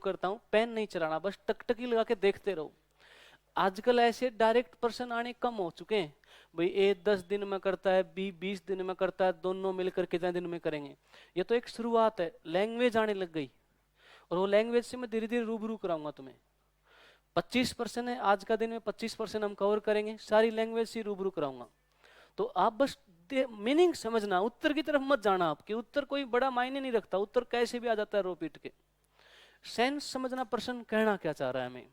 करता हूं, पेन नहीं चलाना, बस टकटकी लगा के देखते रहो। आजकल ऐसे डायरेक्ट पर्सन आने कम हो चुके हैं। भाई ए 10 दिन में करता है, बी 20 दिन में करता है, दोनों मिलकर कितने दिन में करेंगे। ये तो एक शुरुआत है, लैंग्वेज आने लग गई। और वो लैंग्वेज से मैं धीरे धीरे रूबरू कराऊंगा तुम्हें। 25% है आज का दिन में, 25% हम कवर करेंगे, सारी लैंग्वेज से रूबरू कराऊंगा। तो आप बस मीनिंग समझना, उत्तर की तरफ मत जाना। आपके उत्तर कोई बड़ा मायने नहीं रखता, उत्तर कैसे भी आ जाता है रो पीट के। सेंस समझना, प्रश्न कहना क्या चाह रहा है हमें।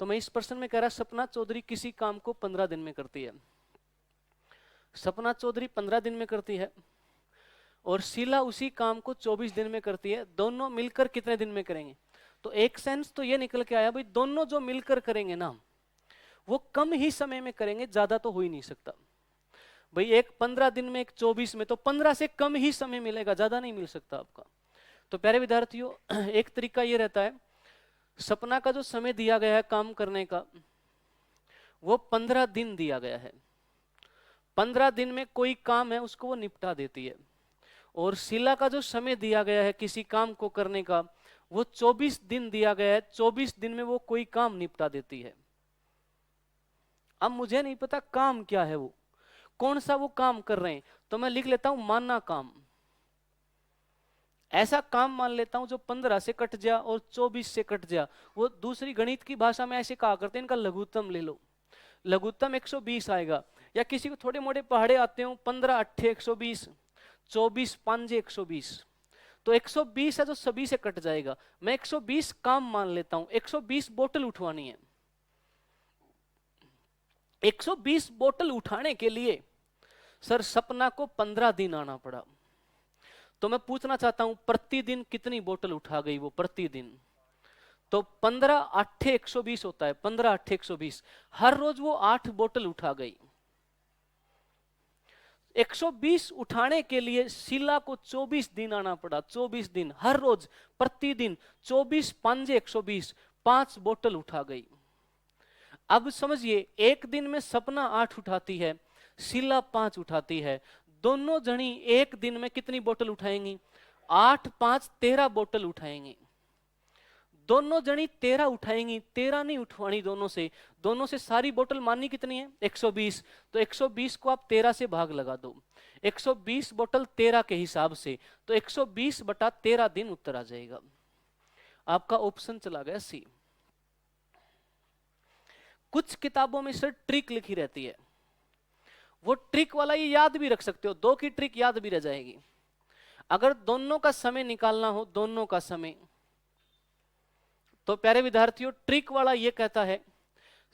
तो मैं इस प्रश्न में कह रहा, सपना चौधरी किसी काम को 15 दिन में करती है। सपना चौधरी 15 दिन में करती है और शीला उसी काम को 24 दिन में करती है। दोनों मिलकर कितने दिन में करेंगे? तो एक सेंस तो ये निकल के आया भाई, दोनों जो मिलकर करेंगे ना, वो कम ही समय में करेंगे, ज्यादा तो हो ही नहीं सकता। भाई एक 15 दिन में, एक 24 में, तो 15 से कम ही समय मिलेगा, ज्यादा नहीं मिल सकता आपका। तो प्यारे विद्यार्थियों, एक तरीका ये रहता है, सपना का जो समय दिया गया है काम करने का, वो 15 दिन दिया गया है। 15 दिन में कोई काम है उसको वो निपटा देती है। और शीला का जो समय दिया गया है किसी काम को करने का, वो 24 दिन दिया गया है। 24 दिन में वो कोई काम निपटा देती है। अब मुझे नहीं पता काम क्या है, वो कौन सा वो काम कर रहे हैं, तो मैं लिख लेता हूं मानना काम। ऐसा काम मान लेता हूं जो 15 से कट जा और 24 से कट जा। वो दूसरी गणित की भाषा में ऐसे कहा करते हैं, इनका लघुत्तम ले लो। लघुत्तम 120 आएगा। या किसी को थोड़े मोटे पहाड़े आते हो, 15 अट्ठे 120, 24 पांजे 120, तो 120 है जो सभी से कट जाएगा। मैं 120 काम मान लेता हूं। 120 बोतल उठवानी है। 120 बोतल उठाने के लिए सर सपना को 15 दिन आना पड़ा। तो मैं पूछना चाहता हूं प्रतिदिन कितनी बोतल उठा गई वो प्रतिदिन? तो 15 अट्ठे 120 होता है, 15 अट्ठे 120। हर रोज वो 8 बोतल उठा गई। 120 उठाने के लिए शीला को 24 दिन आना पड़ा। 24 दिन, हर रोज, प्रतिदिन 24 पांजे 120, 5 बोतल उठा गई। अब समझिए, एक दिन में सपना 8 उठाती है, शीला 5 उठाती है। दोनों जनी एक दिन में कितनी बोतल उठाएंगी? 8 5 13 बोतल उठाएंगी। दोनों जनी 13 उठाएंगी। 13 नहीं उठवानी दोनों से। दोनों से सारी बोतल माननी कितनी है? 120। तो 120 को आप 13 से भाग लगा दो। 120 बोतल 13 के हिसाब से, तो 120 बटा 13 दिन उत्तर आ जाएगा। आपका ऑप्शन चला गया सी। कुछ किताबों में सर ट्रिक लिखी रहती है, वो ट्रिक वाला ये याद भी रख सकते हो, 2 की ट्रिक याद भी रह जाएगी। अगर दोनों का समय निकालना हो, दोनों का समय, तो प्यारे विद्यार्थियों ट्रिक वाला ये कहता है,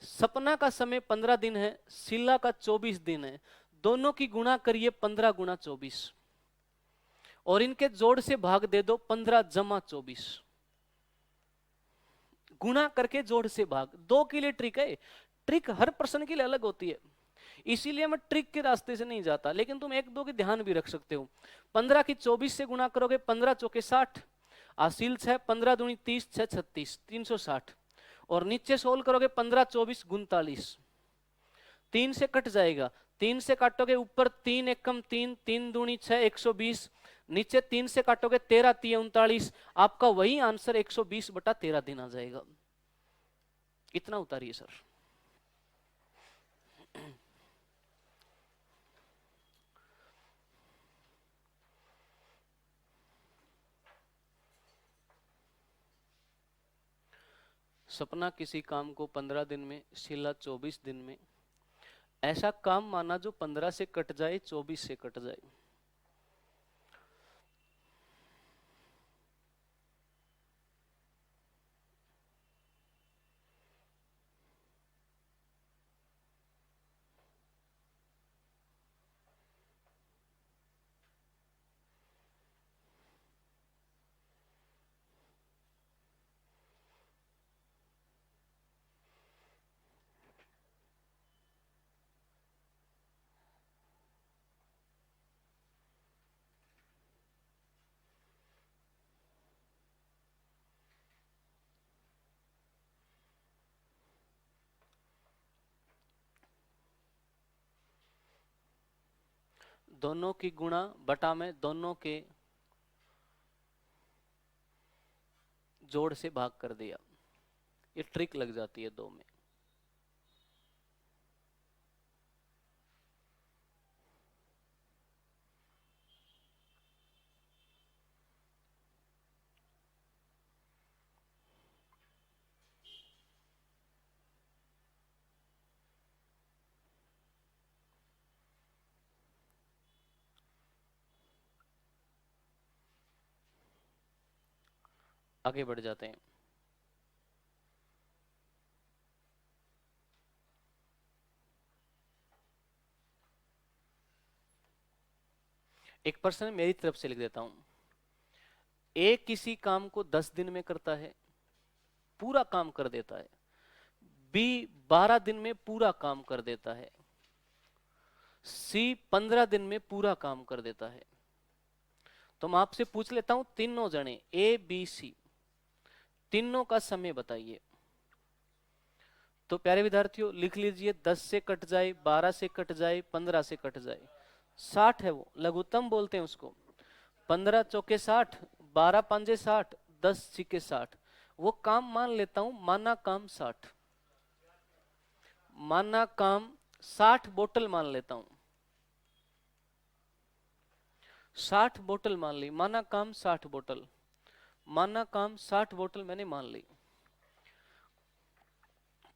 सपना का समय 15 दिन है, शीला का 24 दिन है। दोनों की गुणा करिए 15 गुणा 24 और इनके जोड़ से भाग दे दो 15 जमा 24। गुणा करके जोड़ से भाग। 2 के लिए ट्रिक है। ट्रिक हर प्रश्न के लिए अलग होती है, इसीलिए मैं ट्रिक के रास्ते से नहीं जाता। लेकिन तुम 1 2 की ध्यान भी रख सकते हो। 15 की 24 से गुणा करोगे, 15 चौके 60, आशील 6, 15 दूनी 30, 6 36, 360। और नीचे सोल्व करोगे 15 24 39, 3 से कट जाएगा। 3 से काटोगे ऊपर 3 एकम 3, 3 दूनी 6, 120। नीचे 3 से काटोगे 13 3 39। आपका वही आंसर 120 बटा 13 दिन आ जाएगा। इतना उतारिए सर। सपना किसी काम को 15 दिन में, शीला 24 दिन में। ऐसा काम माना जो 15 से कट जाए, 24 से कट जाए। दोनों की गुणा बटा में दोनों के जोड़ से भाग कर दिया। ये ट्रिक लग जाती है 2 में। आगे बढ़ जाते हैं। एक प्रश्न मेरी तरफ से लिख देता हूं। ए किसी काम को 10 दिन में करता है, पूरा काम कर देता है। बी 12 दिन में पूरा काम कर देता है। सी 15 दिन में पूरा काम कर देता है। तो मैं आपसे पूछ लेता हूं, तीनों जने ए बी सी, तीनों का समय बताइए। तो प्यारे विद्यार्थियों लिख लीजिए, 10 से कट जाए, 12 से कट जाए, 15 से कट जाए, 60 है वो, लघुत्तम बोलते हैं उसको। 15 चौके 60, 12 पंजे 60, 10 छिके 60। वो काम मान लेता हूं, माना काम 60, माना काम 60 बोतल मान लेता हूं, 60 बोतल मान ली, माना काम 60 बोतल, माना काम 60 बोतल मैंने मान ली।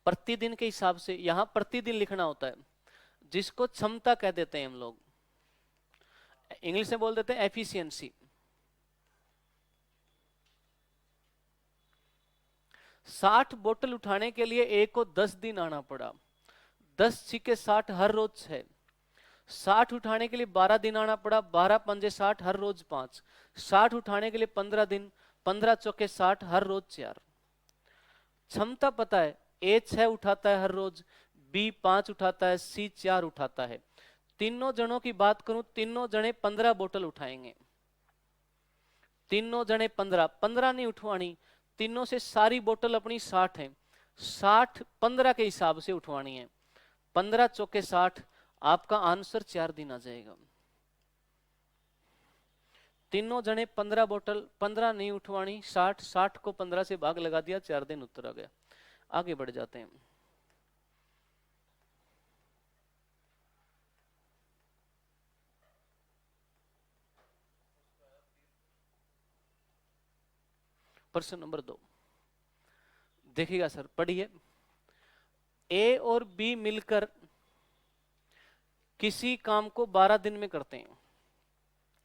प्रतिदिन के हिसाब से यहां प्रतिदिन लिखना होता है, जिसको क्षमता कह देते हैं हम लोग, इंग्लिश में बोल देते हैं एफिशिएंसी। 60 बोतल उठाने के लिए ए को 10 दिन आना पड़ा, 10 छिके 60 हर रोज 6, 60 उठाने के लिए 12 दिन आना पड़ा, 12 पंजे 60 हर रोज 5, 60 उठाने के लिए 15 दिन, 15 चौके 60 हर रोज 4। क्षमता पता है, ए 6 उठाता है हर रोज, बी 5 उठाता है, सी 4 उठाता है। तीनों जनों की बात करूं, तीनों जने 15 बोतल उठाएंगे, तीनों जने 15, 15 नहीं उठवानी, तीनों से सारी बोतल अपनी 60 है, 60 15 के हिसाब से उठवानी है, 15 चौके 60, आपका आंसर 4 दिन आ जाएगा। तीनों जने 15 बोतल, 15 नहीं उठवानी, 60, 60 को 15 से भाग लगा दिया, 4 दिन उत्तर आ गया। आगे बढ़ जाते हैं। प्रश्न नंबर 2 देखिएगा सर, पढ़िए। ए और बी मिलकर किसी काम को 12 दिन में करते हैं।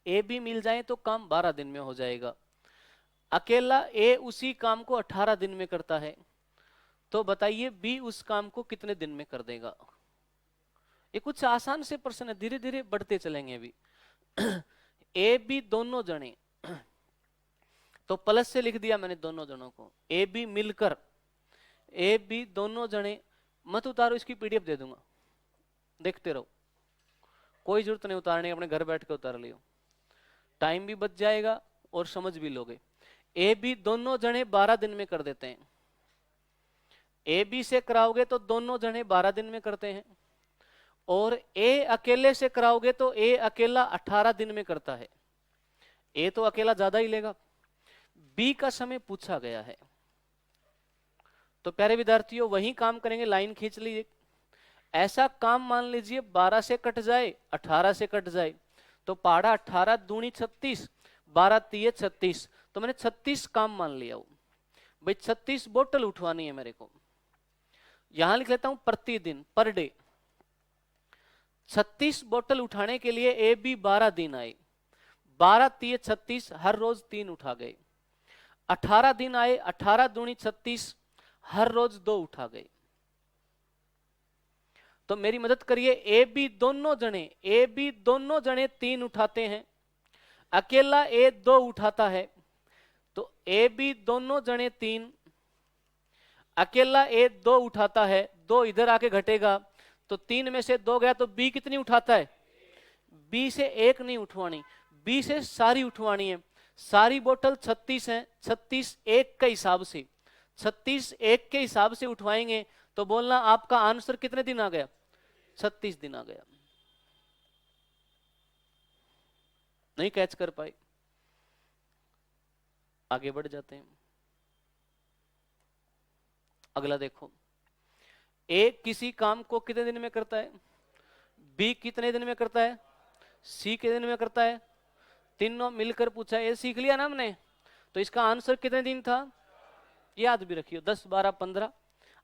ए बी मिल जाए तो काम 12 दिन में हो जाएगा। अकेला ए उसी काम को 18 दिन में करता है, तो बताइए बी उस काम को कितने दिन में कर देगा। ये कुछ आसान से प्रश्न है, धीरे धीरे बढ़ते चलेंगे अभी। ए बी दोनों जने, तो प्लस से लिख दिया मैंने दोनों जनों को, ए बी मिलकर, ए बी दोनों जने, मत उतारो, इसकी पीडीएफ दे दूंगा, देखते रहो, कोई जरूरत नहीं उतारने, अपने घर बैठ के उतार लियो, टाइम भी बच जाएगा और समझ भी लोगे। ए बी दोनों जने 12 दिन में कर देते हैं। ए बी से कराओगे तो दोनों जने 12 दिन में करते हैं, और ए अकेले से कराओगे तो ए अकेला 18 दिन में करता है। ए तो अकेला ज्यादा ही लेगा। बी का समय पूछा गया है, तो प्यारे विद्यार्थियों वही काम करेंगे, लाइन खींच लीजिए। ऐसा काम मान लीजिए 12 से कट जाए, 18 से कट जाए, तो पहाड़ा 18 दूनी 36, 12 तीय 36, तो मैंने 36 काम मान लिया। भाई 36 बोतल उठवानी है मेरे को, यहां लिख लेता हूं प्रतिदिन, पर डे। 36 बोतल उठाने के लिए ए बी 12 दिन आए, 12 तीय 36 हर रोज 3 उठा गए। 18 दिन आए, 18 दूनी 36 हर रोज 2 उठा गए। तो मेरी मदद करिए, ए बी दोनों जने, ए बी दोनों जने 3 उठाते हैं, अकेला ए 2 उठाता है, तो ए बी दोनों जने 3, अकेला ए 2 उठाता है, 2 इधर आके घटेगा, तो 3 में से 2 गया, तो बी कितनी उठाता है, बी से 1 नहीं उठवानी, बी से सारी उठवानी है। सारी बोतल 36 है, 36 1 के हिसाब से, 36 1 के हिसाब से उठवाएंगे, तो बोलना आपका आंसर कितने दिन आ गया, 36 दिन आ गया। नहीं कैच कर पाए, आगे बढ़ जाते हैं। अगला देखो, ए किसी काम को कितने दिन में करता है, बी कितने दिन में करता है, सी कितने दिन में करता है, तीनों मिलकर पूछा। ये सीख लिया ना हमने, तो इसका आंसर कितने दिन था, याद भी रखियो, 10 12 15,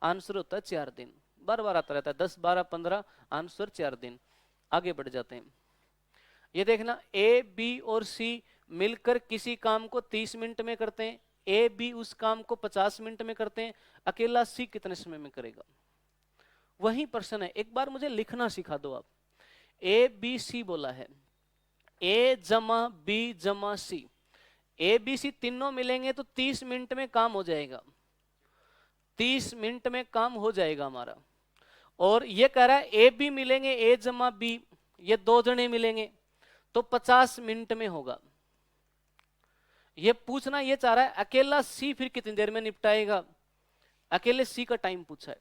आंसर होता है 4 दिन। बार बार आता रहता है 10 12 15, आंसर 4 दिन। आगे बढ़ जाते हैं, ये देखना, ए बी और सी मिलकर किसी काम को 30 मिनट में करते हैं, ए बी उस काम को 50 मिनट में करते हैं, अकेला सी कितने समय में करेगा। वही प्रश्न है, एक बार मुझे लिखना सिखा दो आप। ए बी सी बोला है, ए जमा बी जमा सी, ए बी सी तीनों मिलेंगे तो 30 मिनट में काम हो जाएगा, 30 मिनट में काम हो जाएगा हमारा। और ये कह रहा है ए बी मिलेंगे, ए जमा बी, ये 2 जने मिलेंगे तो 50 मिनट में होगा। ये पूछना ये चाह रहा है अकेला सी फिर कितनी देर में निपटाएगा, अकेले सी का टाइम पूछा है।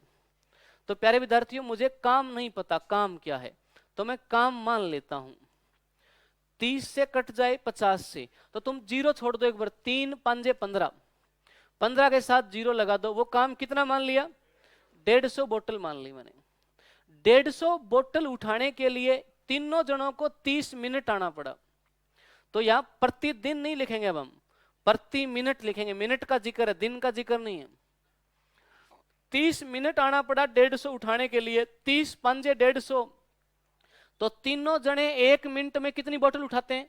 तो प्यारे विद्यार्थियों, मुझे काम नहीं पता काम क्या है, तो मैं काम मान लेता हूं। 30 से कट जाए 50 से, तो तुम जीरो छोड़ दो एक बार, 3 5 15, 15 के साथ जीरो लगा दो। वो काम कितना मान लिया, 150 बोतल मान ली मैंने। 150 बोतल उठाने के लिए तीनों जनों को 30 मिनट आना पड़ा। तो यहां प्रतिदिन नहीं लिखेंगे, अब हम प्रति मिनट लिखेंगे, मिनट का जिक्र है, दिन का जिक्र नहीं है। 30 मिनट आना पड़ा 150 उठाने के लिए, 30 5 150, तो तीनों जने 1 मिनट में कितनी बोतल उठाते हैं,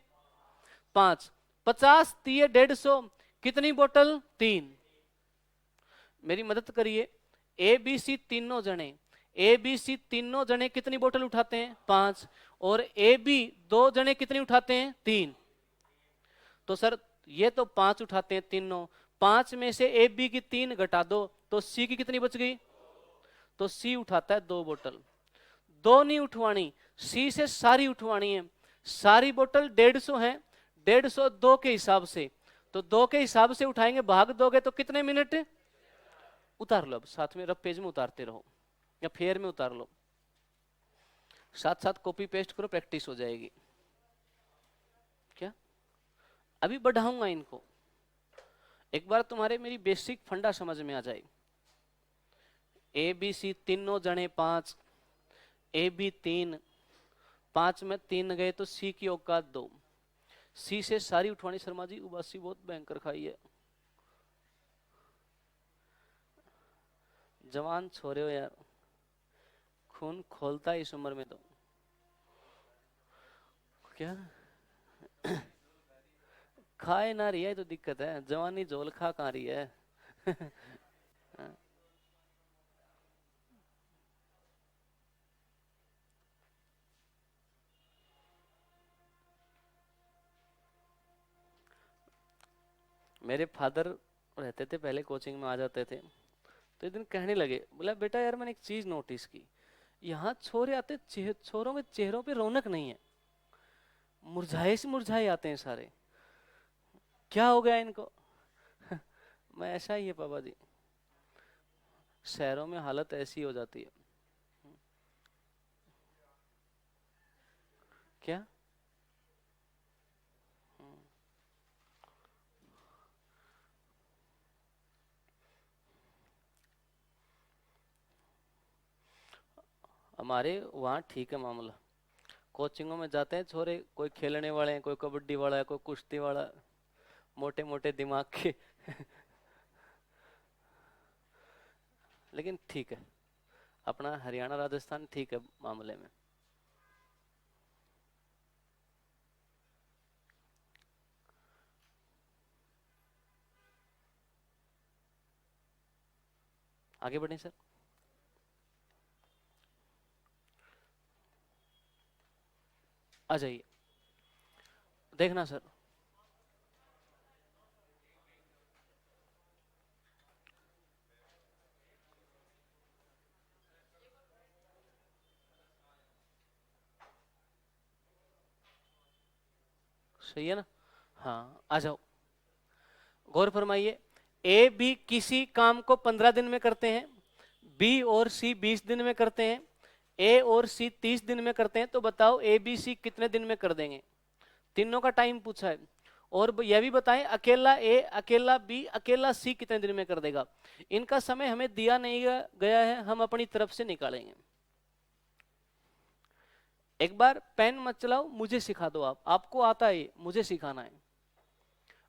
5, 50 3 150, कितनी बोतल, 3। मेरी मदद करिए, ए बी सी तीनों जने, ए बी सी तीनों जने कितनी बोतल उठाते हैं, 5, और ए बी 2 जने कितनी उठाते हैं, 3। तो सर ये तो 5 उठाते हैं तीनों, 5 में से ए बी की 3 घटा दो तो सी की कितनी बच गई, तो सी उठाता है 2 बोतल। 2 नहीं उठवानी, सी से सारी उठवानी है, सारी बोतल 150 है, 150 2 के हिसाब से, तो 2 के हिसाब से उठाएंगे, भाग दोगे तो कितने मिनट, उतार लो। अब साथ में रफ पेज में उतारते रहो या फेयर में उतार लो, साथ साथ कॉपी पेस्ट करो, प्रैक्टिस हो जाएगी। क्या अभी बढ़ाऊंगा इनको, एक बार तुम्हारे मेरी बेसिक फंडा समझ में आ जाए। ए बी सी तीनों जने 5, ए बी 3, 5 में 3 गए तो सी की औकात 2, सी से सारी उठवानी। शर्मा जी उबासी बहुत भयंकर खाई है, जवान छोरे हो यार, खून खोलता है इस उम्र में तो। क्या खाए ना रही है तो दिक्कत है, जवानी झोल खा कहाँ रही है। मेरे फादर रहते थे पहले, कोचिंग में आ जाते थे, तो एक दिन कहने लगे, बोला बेटा यार मैंने एक चीज नोटिस की, यहाँ छोरे आते, छोरों में चेहरों पे रौनक नहीं है, मुरझाए से मुरझाए आते हैं सारे, क्या हो गया इनको। मैं ऐसा ही है पापा जी, शहरों में हालत ऐसी हो जाती है। क्या हमारे वहाँ ठीक है मामला, कोचिंगों में जाते हैं छोरे, कोई खेलने वाले हैं, कोई कबड्डी वाला है, कोई कुश्ती वाला, मोटे मोटे दिमाग के। लेकिन ठीक है, अपना हरियाणा राजस्थान ठीक है मामले में। आगे बढ़े सर, आ जाइए, देखना सर, सही है ना, हाँ आ जाओ, गौर फरमाइए। ए बी किसी काम को 15 दिन में करते हैं, बी और सी 20 दिन में करते हैं, ए और सी 30 दिन में करते हैं, तो बताओ ए बी सी कितने दिन में कर देंगे। तीनों का टाइम पूछा है, और यह भी बताएं अकेला ए, अकेला बी, अकेला सी कितने दिन में कर देगा। इनका समय हमें दिया नहीं गया है, हम अपनी तरफ से निकालेंगे। एक बार पेन मत चलाओ, मुझे सिखा दो। आपको आता है, मुझे सिखाना है।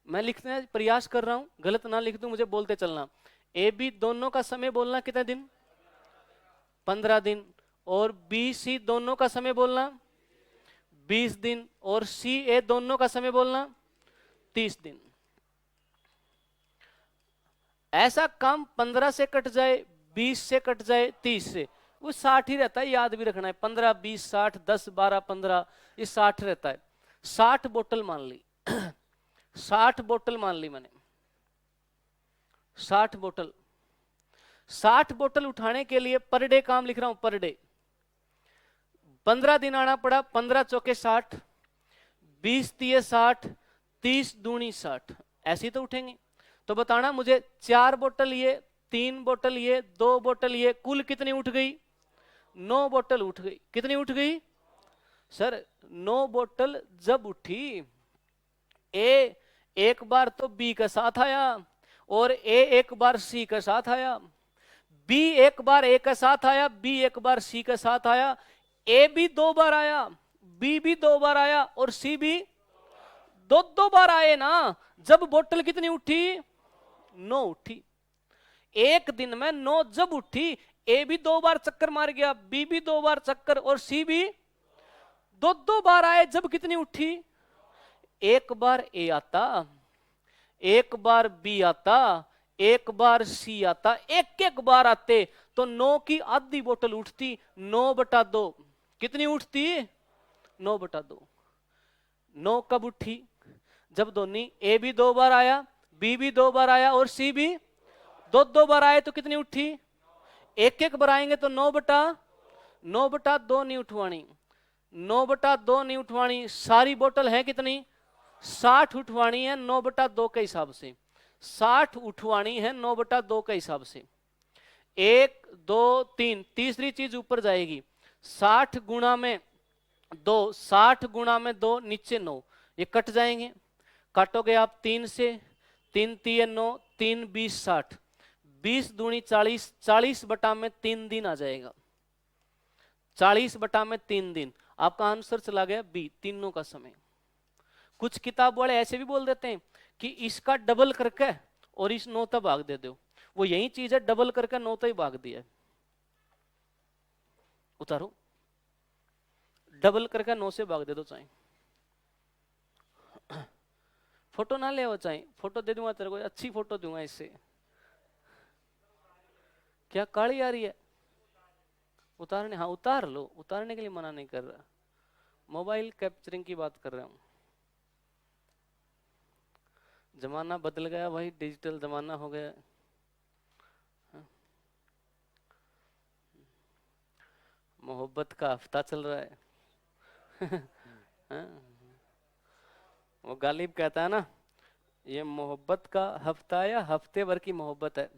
मैं लिखने का प्रयास कर रहा हूं, गलत ना लिख दूं, मुझे बोलते चलना। ए बी दोनों का समय बोलना कितने दिन? 15 दिन। और बी सी दोनों का समय बोलना 20 दिन। और सी ए दोनों का समय बोलना 30 दिन। ऐसा काम 15 से कट जाए, 20 से कट जाए, 30 से, वो 60 ही रहता है। याद भी रखना है, 15 20 60, 10 12 15, ये 60 रहता है। 60 बोतल मान ली 60 बोतल मान ली मैंने, 60 बोतल। 60 बोतल उठाने के लिए पर डे काम लिख रहा हूं, पर डे 15 दिन आना पड़ा। 15 चौके 60, 20 तिये 60, 30 दूनी 60, ऐसे ही तो उठेंगे। तो बताना मुझे 4 बोतल ये, 3 बोतल ये, 2 बोतल ये, कुल कितनी उठ गई? 9 बोतल उठ गई। कितनी उठ गई सर? 9 बोतल जब उठी, ए एक बार तो बी का साथ आया, और ए एक बार सी का साथ आया, बी एक बार ए का साथ आया, बी एक बार सी का साथ आया, ए भी 2 बार आया, बी भी 2 बार आया, और सी भी 2 बार आए ना। जब बोतल कितनी उठी? 9 उठी। एक दिन में 9 जब उठी, ए भी 2 बार चक्कर मार गया, बी भी 2 बार चक्कर, और सी भी 2 बार आए। जब कितनी उठी? एक बार ए आता, एक बार बी आता, एक बार सी आता, एक एक बार आते तो 9 की आधी बोतल उठती। 9/2 कितनी उठती? 9/2। 9 कब उठी? जब दोनों ए भी 2 बार आया, बी भी 2 बार आया, और सी भी 2 बार आए, तो कितनी उठी? एक एक बार आएंगे तो 9/2 नहीं उठवानी, 9/2 नहीं उठवानी। सारी बोतल है कितनी? 60 उठवानी है 9/2 के हिसाब से। 60 उठवानी है 9/2 के हिसाब से। 1 2 3, तीसरी चीज ऊपर जाएगी। 60 गुणा में 2, 60 गुणा में 2, नीचे 9, ये कट जाएंगे। काटोगे आप 3 से, 3 तिये 9, 3 20 60, 20 दूनी 40, 40/3 दिन आ जाएगा। 40/3 दिन। आपका आंसर चला गया बी, तीनों का समय। कुछ किताब वाले ऐसे भी बोल देते हैं कि इसका डबल करके और इस 9 तक भाग दे दो। वो यही चीज है, डबल करके 9 तक ही भाग दिया। उतारो, डबल करके 9 से भाग दे दो। चाहे फोटो ना ले, चाहे फोटो दे दूंगा तेरे को, अच्छी फोटो दूंगा इससे। क्या काली आ रही है? उतारने? हाँ उतार लो, उतारने के लिए मना नहीं कर रहा, मोबाइल कैप्चरिंग की बात कर रहा हूं। जमाना बदल गया भाई, डिजिटल जमाना हो गया। मोहब्बत का हफ्ता चल रहा है। वो गालिब कहता है ना, ये मोहब्बत का हफ्ता या हफ्ते भर की मोहब्बत है।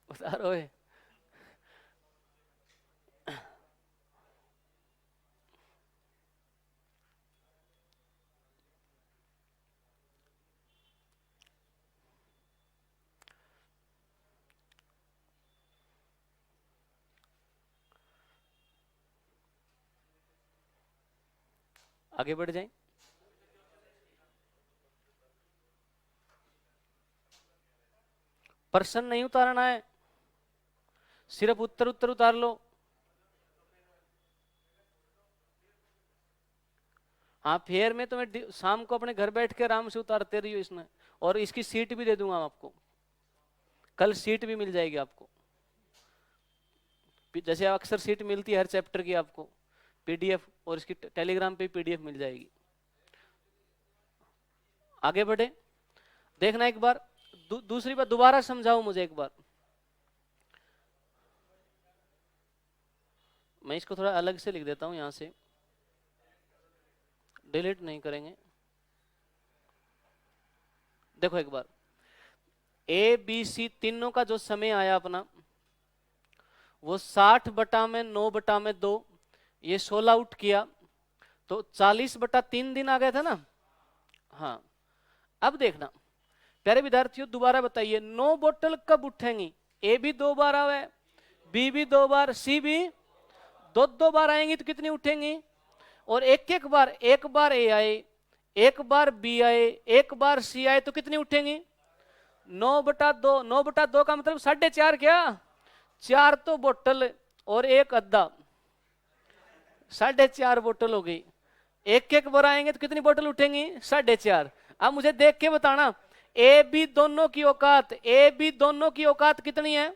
उतारो है। आगे बढ़ जाएं। प्रश्न नहीं उतारना है, सिर्फ उत्तर उत्तर उतार लो। हाँ फेयर में तो मैं शाम को अपने घर बैठ के आराम से उतारते रहियो इसमें, और इसकी सीट भी दे दूंगा आपको, कल सीट भी मिल जाएगी आपको। जैसे अक्सर सीट मिलती है हर चैप्टर की आपको, पीडीएफ, और इसकी टेलीग्राम पे पीडीएफ मिल जाएगी। आगे बढ़े, देखना एक बार, दूसरी बार दोबारा समझाओ मुझे एक बार। मैं इसको थोड़ा अलग से लिख देता हूं, यहां से डिलीट नहीं करेंगे। देखो एक बार, ए बी सी तीनों का जो समय आया अपना, वो 60/9/2, ये 16 आउट किया तो 40/3 दिन आ गया था ना। हाँ, अब देखना प्यारे विद्यार्थियों, दोबारा बताइए 9 बोतल कब उठेंगी? ए भी 2 बार आवे, बी भी 2 बार, सी भी 2 बार आएंगी तो कितनी उठेंगी? और एक बार ए आए, एक बार बी आए, एक बार सी आए तो कितनी उठेंगी? 9/2। 9/2 का मतलब 4.5, क्या 4 तो बोतल और एक अद्धा, 4.5 बोतल हो गई। एक बार आएंगे तो कितनी बोतल उठेंगी? 4.5। अब मुझे देख के बताना, ए बी दोनों की औकात, ए बी दोनों की औकात कितनी है?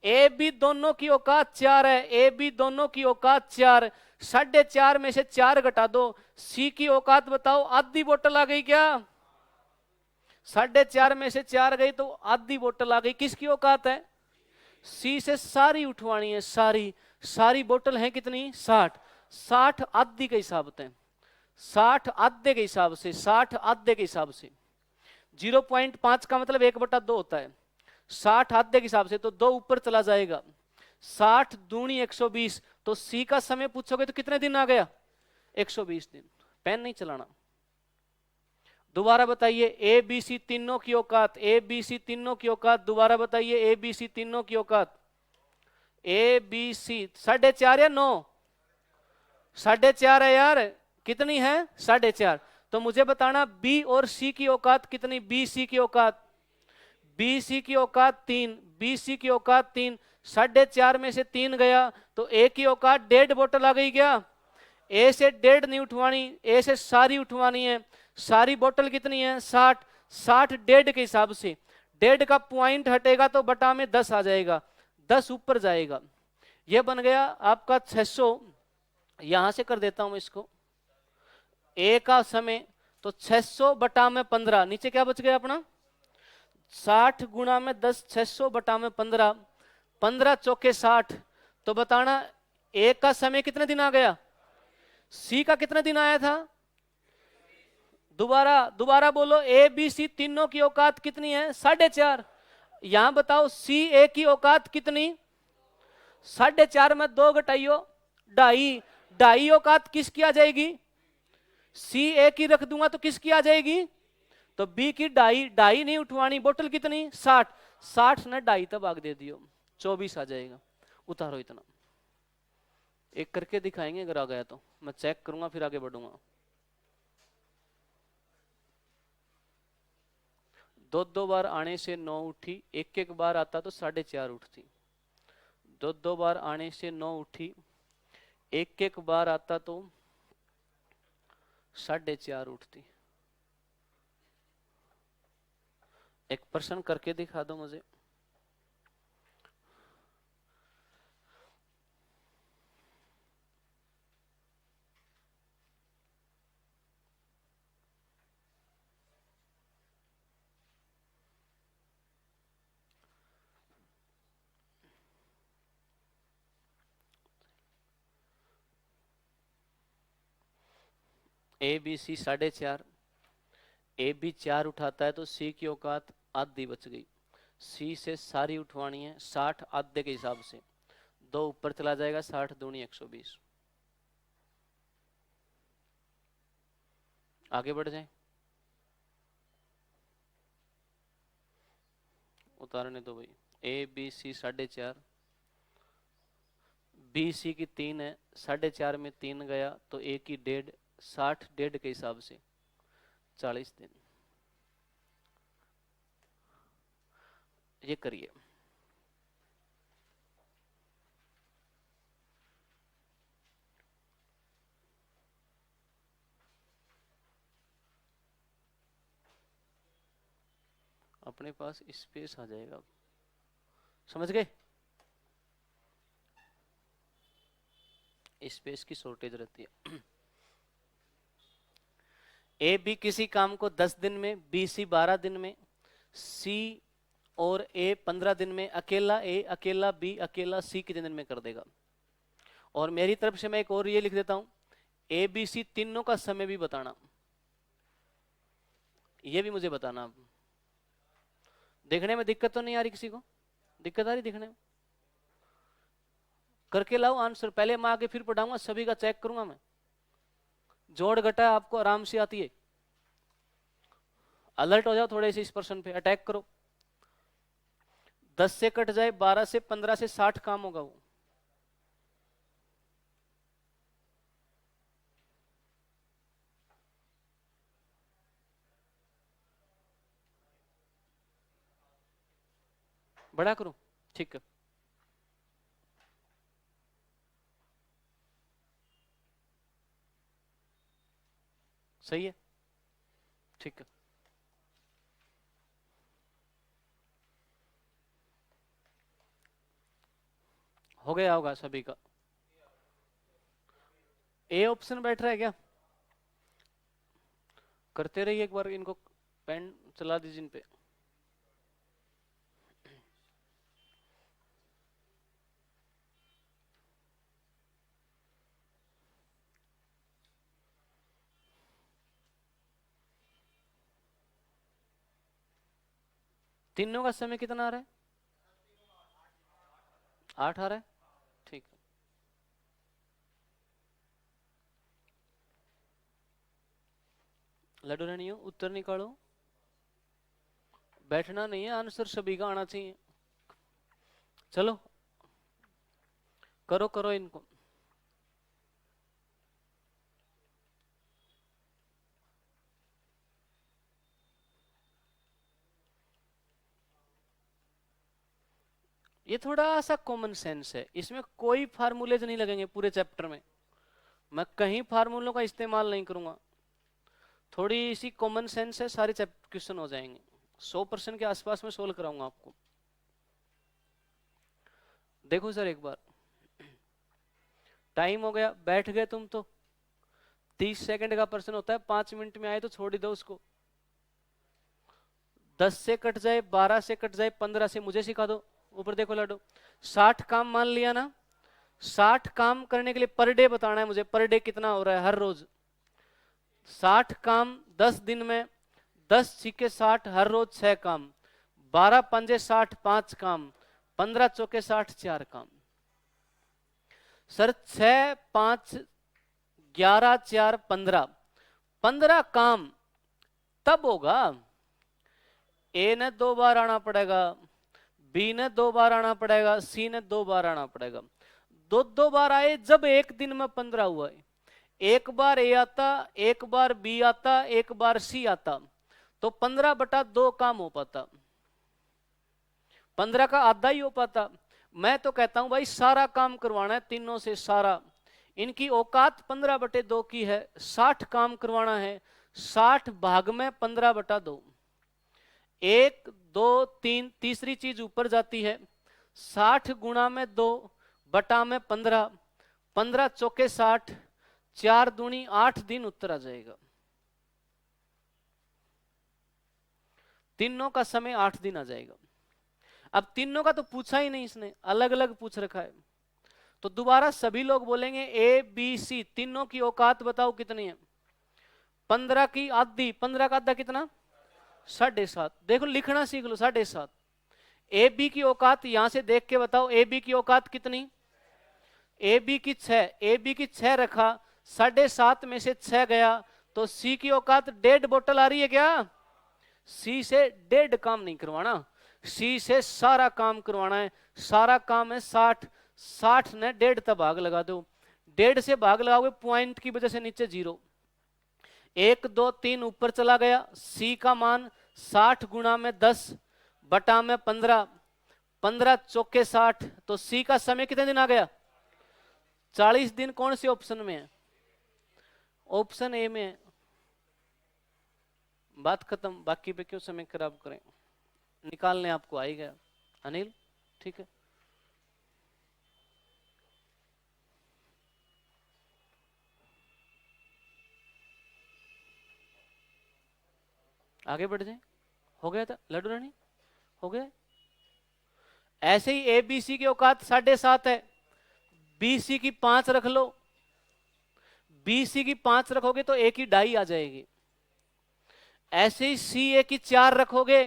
ए बी दोनों की औकात 4 है, ए बी दोनों की औकात 4, 4.5 में से 4 घटा दो, सी की औकात बताओ, आधी बोतल आ गई क्या? 4.5 में से 4 गई तो आधी बोतल आ गई। किसकी औकात है? सी से सारी उठवानी है, सारी बोतल है कितनी? 60। 60 आधी के हिसाब से, 60 आधे के हिसाब से, 60 आधे के हिसाब से 0.5 का मतलब 1/2 होता है। 60 आधे के हिसाब से तो 2 ऊपर चला जाएगा, 60 दूनी 120। तो सी का समय पूछोगे तो कितने दिन आ गया? 120 दिन। पेन नहीं चलाना। दोबारा बताइए, ए बी सी तीनों की औकात, ए बी सी तीनों की औकात, दोबारा बताइए ए बी सी तीनों की औकात। ए बी सी 4.5 या 9? 4.5 है यार, कितनी है? 4.5। तो मुझे बताना बी और सी की औकात कितनी? बी सी की औकात, बी सी की औकात 3, बी सी की औकात 3, 4.5 में से 3 गया तो ए की औकात 1.5 बोतल आ गई क्या? ए से 1.5 नहीं उठवानी, ए से सारी उठवानी है। सारी बोतल कितनी है? 60। 60 1.5 के हिसाब से, 1.5 का पॉइंट हटेगा तो बटा में 10 आ जाएगा, 10 ऊपर जाएगा। यह बन गया आपका 600। यहां से कर देता हूं इसको, ए का समय तो 600 बटा में 15, नीचे क्या बच गया अपना? 60 गुणा में 10, 600 बटा में 15, 15 चौके 60। तो बताना ए का समय कितने दिन आ गया? सी का कितने दिन आया था? दोबारा दोबारा बोलो, ए बी सी तीनों की औकात कितनी है? 4.5। यहां बताओ सी ए की औकात कितनी? 4.5 में 2 घटाइयो, 2.5। 2.5 औकात किसकी आ जाएगी? सी ए की रख दूंगा तो किसकी आ जाएगी? तो बी की 2.5। 2.5 नहीं उठवानी, बोतल कितनी? 60। 60 ने 2.5 तब भाग दे दियो, 24 आ जाएगा। उतारो इतना, एक करके दिखाएंगे, अगर आ गया तो मैं चेक करूंगा फिर आगे बढ़ूंगा। 2 बार आने से 9 उठी, एक बार आता तो 4.5 उठती। 2 बार आने से 9 उठी, एक बार आता तो 4.5 उठती। एक प्रश्न करके दिखा दो मुझे। A B C 4.5, A B 4 उठाता है तो सी की औकात आधी बच गई। सी से सारी उठवानी है, 60 आधे के हिसाब से, 2 ऊपर चला जाएगा, 60 दूनी 120। आगे बढ़ जाए, उतारने दो भाई। A B C 4.5, B C की 3 है, 4.5 में 3 गया तो ए की 1.5, 60 1.5 के हिसाब से 40 दिन। ये करिए। अपने पास स्पेस आ जाएगा, समझ गए? स्पेस की शॉर्टेज रहती है। ए बी किसी काम को 10 दिन में, बी सी 12 दिन में, सी और ए 15 दिन में, अकेला ए, अकेला बी, अकेला सी कितने दिन में कर देगा? और मेरी तरफ से मैं एक और ये लिख देता हूं, ए बी सी तीनों का समय भी बताना, ये भी मुझे बताना। देखने में दिक्कत तो नहीं आ रही? किसी को दिक्कत आ रही दिखने में? करके लाओ आंसर, पहले मैं आगे फिर पढ़ाऊंगा, सभी का चेक करूंगा मैं। जोड़ घटा आपको आराम से आती है। अलर्ट हो जाओ थोड़े से, इस पर्सन पे अटैक करो। 10 से कट जाए 12 से 15 से 60 काम होगा वो। बड़ा करूं? ठीक है, सही है, ठीक है। हो गया होगा सभी का। ए ऑप्शन बैठ रहा है क्या? करते रहिए, एक बार इनको पेन चला दीजिए इन पे। तीनों का समय कितना आ रहा है? 8 आ रहा है, ठीक है। लड्डू रानी हो, उत्तर निकालो। बैठना नहीं है, आंसर सभी का आना चाहिए। चलो करो करो इनको। ये थोड़ा सा कॉमन सेंस है, इसमें कोई फार्मूलेज नहीं लगेंगे पूरे चैप्टर में, मैं कहीं फार्मूलों का इस्तेमाल नहीं करूंगा। थोड़ी सी कॉमन सेंस है, सारे क्वेश्चन हो जाएंगे। 100% के आसपास में सोल्व कराऊंगा आपको। देखो सर एक बार, टाइम हो गया, बैठ गए तुम तो। 30 सेकंड का प्रश्न होता है, 5 मिनट में आए तो छोड़ ही दो उसको। 10 से कट जाए, 12 से कट जाए, 15 से मुझे सिखा दो। ऊपर देखो लाडो, 60 काम मान लिया ना। 60 काम करने के लिए पर डे बताना है मुझे, पर डे कितना हो रहा है हर रोज। 60 काम 10 दिन में, 10 छिके 60, हर रोज 6 काम, 12 पंजे 60, 5 काम, 15 चौके 60, 4 काम। सर 6 5 11 4 15, 15 काम तब होगा। ए ने 2 बार आना पड़ेगा, बी ने 2 बार आना पड़ेगा, सी ने 2 बार आना पड़ेगा। 2 बार आए जब एक दिन में 15 हुआ है। एक बार ए आता, एक बार बी आता, एक बार सी आता, तो 15/2 काम हो पाता, 15 का आधा ही हो पाता। मैं तो कहता हूं भाई सारा काम करवाना है तीनों से सारा। इनकी औकात 15/2 की है, 60 काम करवाना है, 60 भाग में 15/2। 1 2 3, तीसरी चीज ऊपर जाती है, 60 गुणा में 2 बटा में 15, 15 चौके 60, 4 दूनी 8 दिन उत्तर आ जाएगा। तीनों का समय 8 दिन आ जाएगा। अब तीनों का तो पूछा ही नहीं इसने, अलग अलग पूछ रखा है। तो दोबारा सभी लोग बोलेंगे ए बी सी, तीनों की औकात बताओ कितनी है। 15 की आधी, 15 का आधा कितना? 7.5। देखो लिखना सीख लो, 7.5। ए बी की औकात यहां से देख के बताओ, ए बी की औकात कितनी? ए बी की 6, ए बी की 6 रखा, 7.5 में से 6 गया, तो सी की औकात 1.5 बोतल आ रही है क्या? सी से 1.5 काम नहीं करवाना, सी से सारा काम करवाना है। सारा काम है 60, 60 ने 1.5 तक भाग लगा दो, 1.5 से भाग लगाओगे पॉइंट की वजह से नीचे 0, 1 2 3 ऊपर चला गया। सी का मान 60 गुणा में 10 बटा में 15, 15 चौके 60, तो सी का समय कितने दिन आ गया? 40 दिन। कौन से ऑप्शन में है? ऑप्शन ए में है। बात खत्म, बाकी पे क्यों समय खराब करें, निकालने आपको आ ही गया अनिल, ठीक है। आगे बढ़ जाए। हो गया था लड्डू रानी, हो गया। ऐसे ही ए बी सी की औकात 7.5 है, बी सी की 5 रख लो, बी सी की 5 रखोगे तो ए की 2.5 आ जाएगी। ऐसे ही सी ए की 4 रखोगे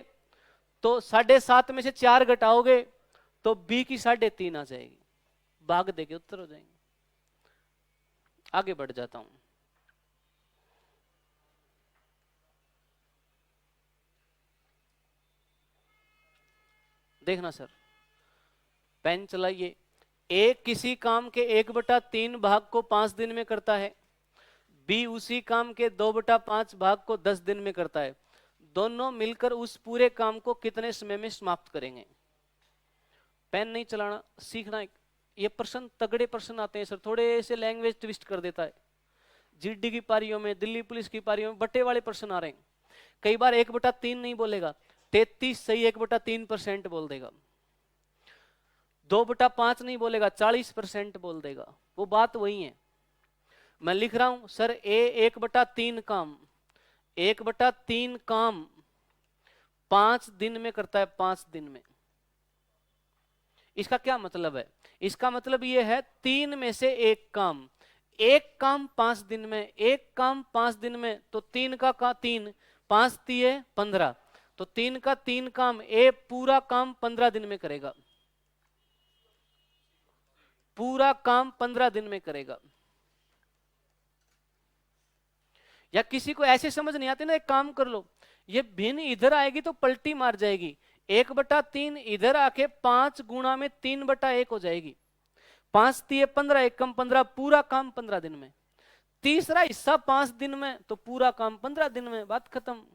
तो 7.5 में से 4 घटाओगे तो बी की 3.5 आ जाएगी। भाग देके उत्तर हो जाएंगे। आगे बढ़ जाता हूं। देखना सर, पेन चलाइए। ए किसी काम के 1/3 भाग को 5 दिन में करता है, बी उसी काम के 2/5 भाग को 10 दिन में करता है। दोनों मिलकर उस पूरे काम को कितने समय में समाप्त करेंगे? पेन नहीं चलाना, सीखना। ये प्रश्न तगड़े प्रश्न आते हैं सर, थोड़े से लैंग्वेज ट्विस्ट कर देता है। जीडी की पारियों में, दिल्ली पुलिस की पारियों में बट्टे वाले प्रश्न आ रहे हैं। कई बार 1/3 नहीं बोलेगा, 33 सही 1/3% बोल देगा। 2/5 नहीं बोलेगा, 40% बोल देगा। वो बात वही है। मैं लिख रहा हूं सर, ए 1/3 काम, 1/3 काम 5 दिन में करता है, 5 दिन में। इसका क्या मतलब है? इसका मतलब यह है 3 में से एक काम, एक काम 5 दिन में, एक काम 5 दिन में, तो 3 का 3, 5 दिए 15, तो 3 का 3 काम ए पूरा काम 15 दिन में करेगा, पूरा काम 15 दिन में करेगा। या किसी को ऐसे समझ नहीं आती ना, एक काम कर लो, ये भिन्न इधर आएगी तो पलटी मार जाएगी। 1/3 इधर आके 5 गुणा में 3/1 हो जाएगी। 5 दिए 15, एक कम 15, पूरा काम 15 दिन में। तीसरा हिस्सा 5 दिन में, तो पूरा काम 15 दिन में, बात खत्म।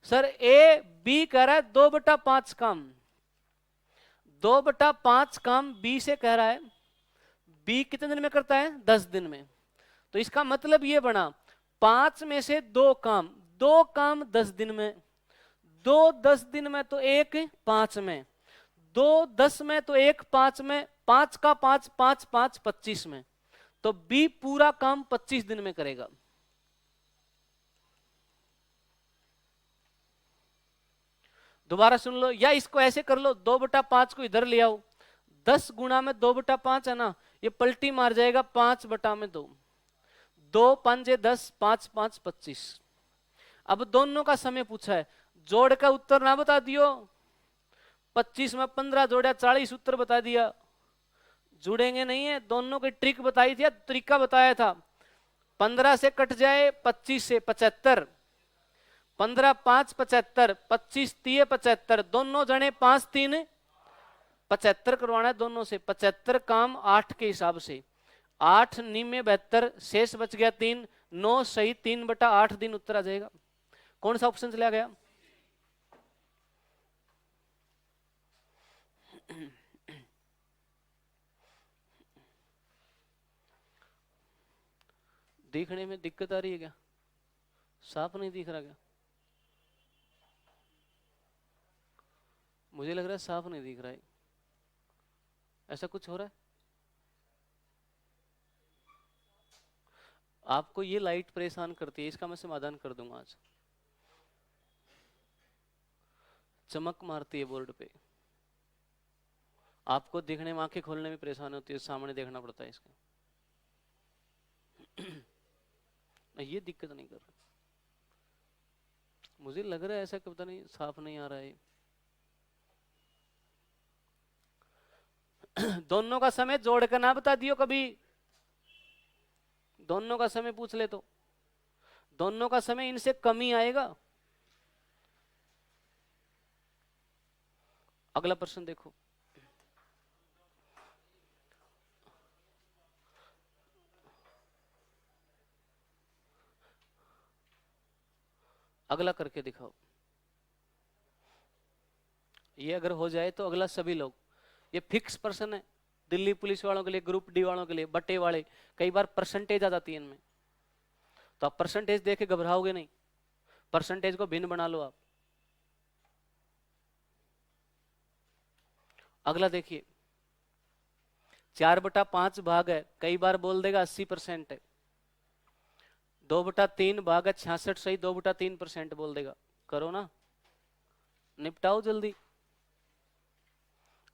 सर ए बी कह रहा है 2/5 काम, 2/5 काम बी से कह रहा है, बी कितने दिन में करता है? 10 दिन में। तो इसका मतलब ये बना 5 में से 2 काम, 2 काम 10 दिन में, 2 10 दिन में, तो 1 5 में, 2 10 में, तो 1 5 में, 5 का 5, 5 5 25 में, तो बी पूरा काम 25 दिन में करेगा। दोबारा सुन लो, या इसको ऐसे कर लो, 2/5 को इधर ले आओ, 10 गुणा में 2/5 है ना, ये पलटी मार जाएगा 5/2, 2 5 10, 5 5 25। अब दोनों का समय पूछा है, जोड़ का उत्तर ना बता दियो, 25 में 15 जोड़ा 40 उत्तर बता दिया, जुड़ेंगे नहीं है। दोनों की ट्रिक बताई थी, तरीका बताया था। 15 से कट जाए 25 से 75, 15 5 75, 25 3 75, दोनों जने 5 3 75 करवाना है दोनों से। 75 काम 8 के हिसाब से, 8 9 72, शेष बच गया 3, 9 सही 3/8 दिन उत्तर आ जाएगा। कौन सा ऑप्शन चला गया? दिखने में दिक्कत आ रही है क्या? साफ नहीं दिख रहा क्या? मुझे लग रहा है साफ नहीं दिख रहा है। ऐसा कुछ हो रहा है? आपको ये लाइट परेशान करती है, इसका मैं समाधान कर दूंगा आज। चमक मारती है बोर्ड पे, आपको दिखने में, आंखें खोलने में परेशानी होती है, सामने देखना पड़ता है इसका। ये दिक्कत नहीं कर रहा, मुझे लग रहा है ऐसा, पता नहीं साफ नहीं आ रहा है। दोनों का समय जोड़ कर ना बता दियो कभी, दोनों का समय पूछ ले तो दोनों का समय इनसे कम ही आएगा। अगला प्रश्न देखो, अगला करके दिखाओ। ये अगर हो जाए तो अगला सभी लोग, ये फिक्स प्रश्न है दिल्ली पुलिस वालों के लिए, ग्रुप डी वालों के लिए, बट्टे वाले, कई बार परसेंटेज आ जाती है इनमें, तो आप परसेंटेज देख के घबराओगे नहीं, परसेंटेज को भिन्न बना लो आप। अगला देखिए, 4/5 भाग है, कई बार बोल देगा 80% है। 2/3 भाग है 66 सही, 2/3% बोल देगा। करो ना, निपटाओ जल्दी।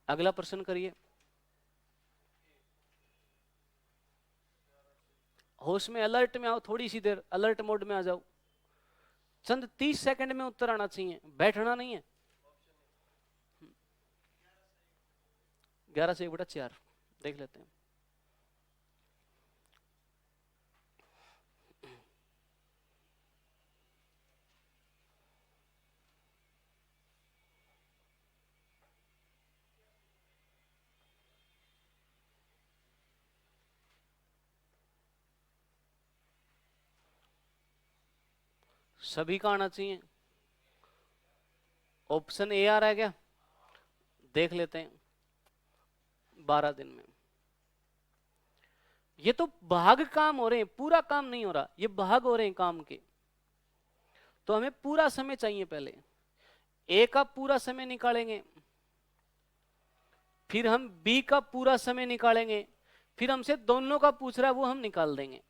अगला प्रश्न करिए, होश में, अलर्ट में आओ, थोड़ी सी देर अलर्ट मोड में आ जाओ। चंद 30 सेकंड में उत्तर आना चाहिए, बैठना नहीं है। 11 से 1/4 देख लेते हैं। सभी का आना चाहिए। ऑप्शन ए आ रहा है क्या? देख लेते हैं। 12 दिन में। ये तो भाग काम हो रहे हैं, पूरा काम नहीं हो रहा, ये भाग हो रहे हैं काम के। तो हमें पूरा समय चाहिए। पहले ए का पूरा समय निकालेंगे, फिर हम बी का पूरा समय निकालेंगे, फिर हमसे दोनों का पूछ रहा है वो हम निकाल देंगे।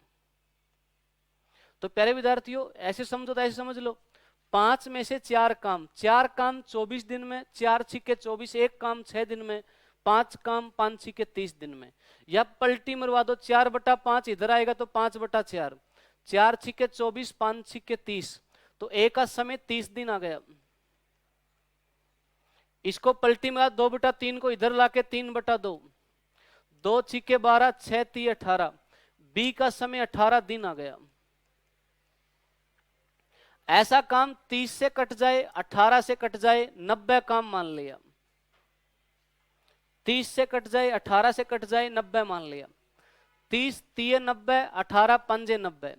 तो प्यारे विद्यार्थियों, ऐसे समझो तो ऐसे समझ लो, 5 में से 4 काम, 4 काम 24 दिन में, 4 छिके 24, एक काम 6 दिन में, 5 काम 5 छिके 30 दिन में। या पलटी मरवा दो, 4/5 इधर आएगा तो 5/4, 4 छिके 24, 5 छिके 30, तो ए का समय 30 दिन आ गया। इसको पलटी में 2/3 को इधर लाके 3/2, 2 छिके 12, 6 3 18, बी का समय 18 दिन आ गया। ऐसा काम 30 से कट जाए, 18 से कट जाए, 90 काम मान लिया। 30 से कट जाए, 18 से कट जाए, 90 मान लिया। 30 3 90, 18 5 90,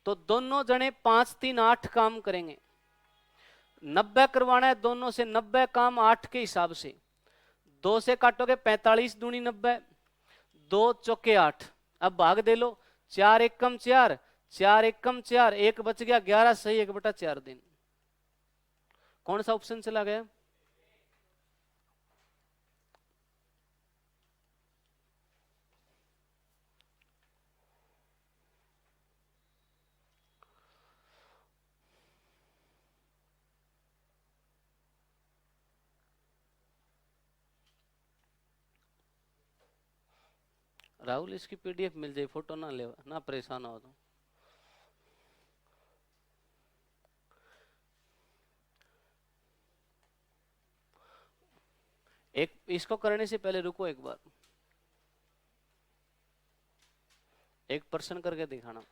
तो दोनों जने 5 3 8 काम करेंगे। 90 करवाना है दोनों से, 90 काम 8 के हिसाब से। 2 से काटोगे 45 दूनी 90, 2 चौके 8। अब भाग दे लो, 4 1 कम 4, 4 1 कम 4, 1 बच गया, 11 सही 1/4 दिन। कौन सा ऑप्शन चला गया? राहुल, इसकी पीडीएफ मिल जाए, फोटो ना ले ना, परेशान हो तो। एक इसको करने से पहले रुको, एक बार एक पर्सन करके दिखाना।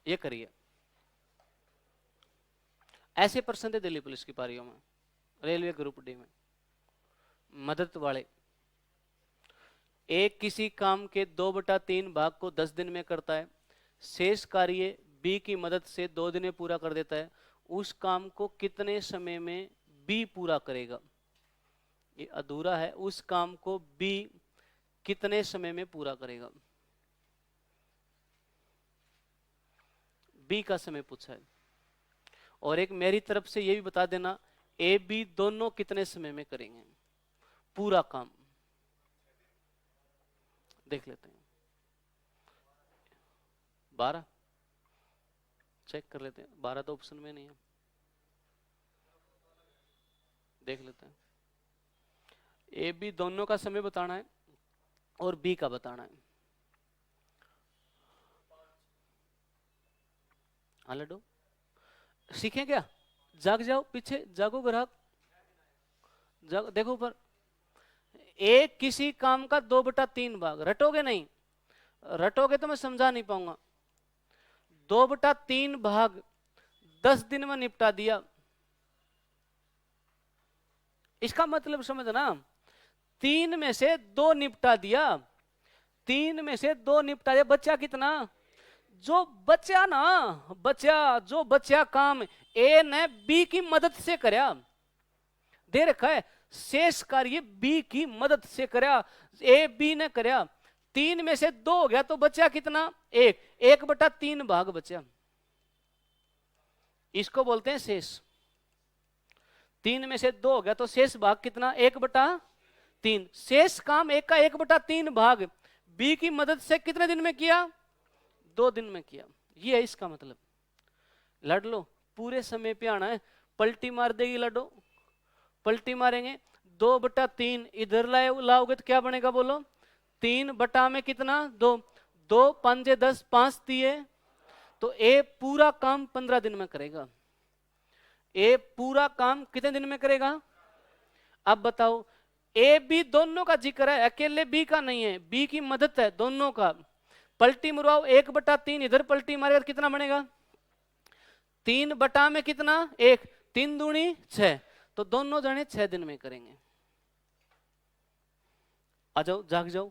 ये करिए। ऐसे पर्सन थे दिल्ली पुलिस की पारियों में, रेलवे ग्रुप डी में, मदद वाले। एक किसी काम के 2/3 भाग को 10 दिन में करता है, शेष कार्य बी की मदद से 2 दिन में पूरा कर देता है। उस काम को कितने समय में बी पूरा करेगा? ये अधूरा है। उस काम को बी कितने समय में पूरा करेगा? बी का समय पूछा है। और एक मेरी तरफ से ये भी बता देना, ए बी दोनों कितने समय में करेंगे पूरा काम? देख लेते हैं। 12 चेक कर लेते हैं, 12 तो ऑप्शन में नहीं है, देख लेते हैं। ए बी दोनों का समय बताना है और बी का बताना है। हाँ लड्डू, सीखें क्या? जाग जाओ, पीछे जागो ग्राहक, जागो, देखो ऊपर। एक किसी काम का 2/3 भाग, रटोगे नहीं, रटोगे तो मैं समझा नहीं पाऊंगा। 2/3 भाग 10 दिन में निपटा दिया, इसका मतलब समझना, 3 में से 2 निपटा दिया, 3 में से 2 निपटा दिया, बचा कितना? जो बचा ना, बचा, जो बचा काम ए ने बी की मदद से करया, दे रखा है शेष कार्य बी की मदद से करया, ए बी ने करया। 3 में से 2 हो गया तो बचा कितना? 1, 1/3 भाग बचा, इसको बोलते हैं शेष। 3 में से 2 हो गया तो शेष भाग कितना? 1/3। शेष काम एक का 1/3 भाग बी की मदद से कितने दिन में किया? 2 दिन में किया। ये है इसका मतलब। लड़ लो, पूरे समय पे आना है। पलटी मार देगी लड्डू, पलटी मारेंगे। 2/3 इधर लाओगे तो क्या बनेगा बोलो? 3 बटा में कितना? 2, 2 5 10, 5 दिए, तो ए पूरा काम 15 दिन में करेगा। ए पूरा काम कितने दिन में करेगा? अब बताओ, ए बी दोनों का जिक्र है, अकेले बी का नहीं है, बी की मदद है, दोनों का। पलटी मरवाओ, 1/3 इधर पलटी मारेगा तो कितना बनेगा? 3 बटा में कितना? 1, 3 दूनी 6, तो दोनों जने 6 दिन में करेंगे। आ जाओ, जाग जाओ,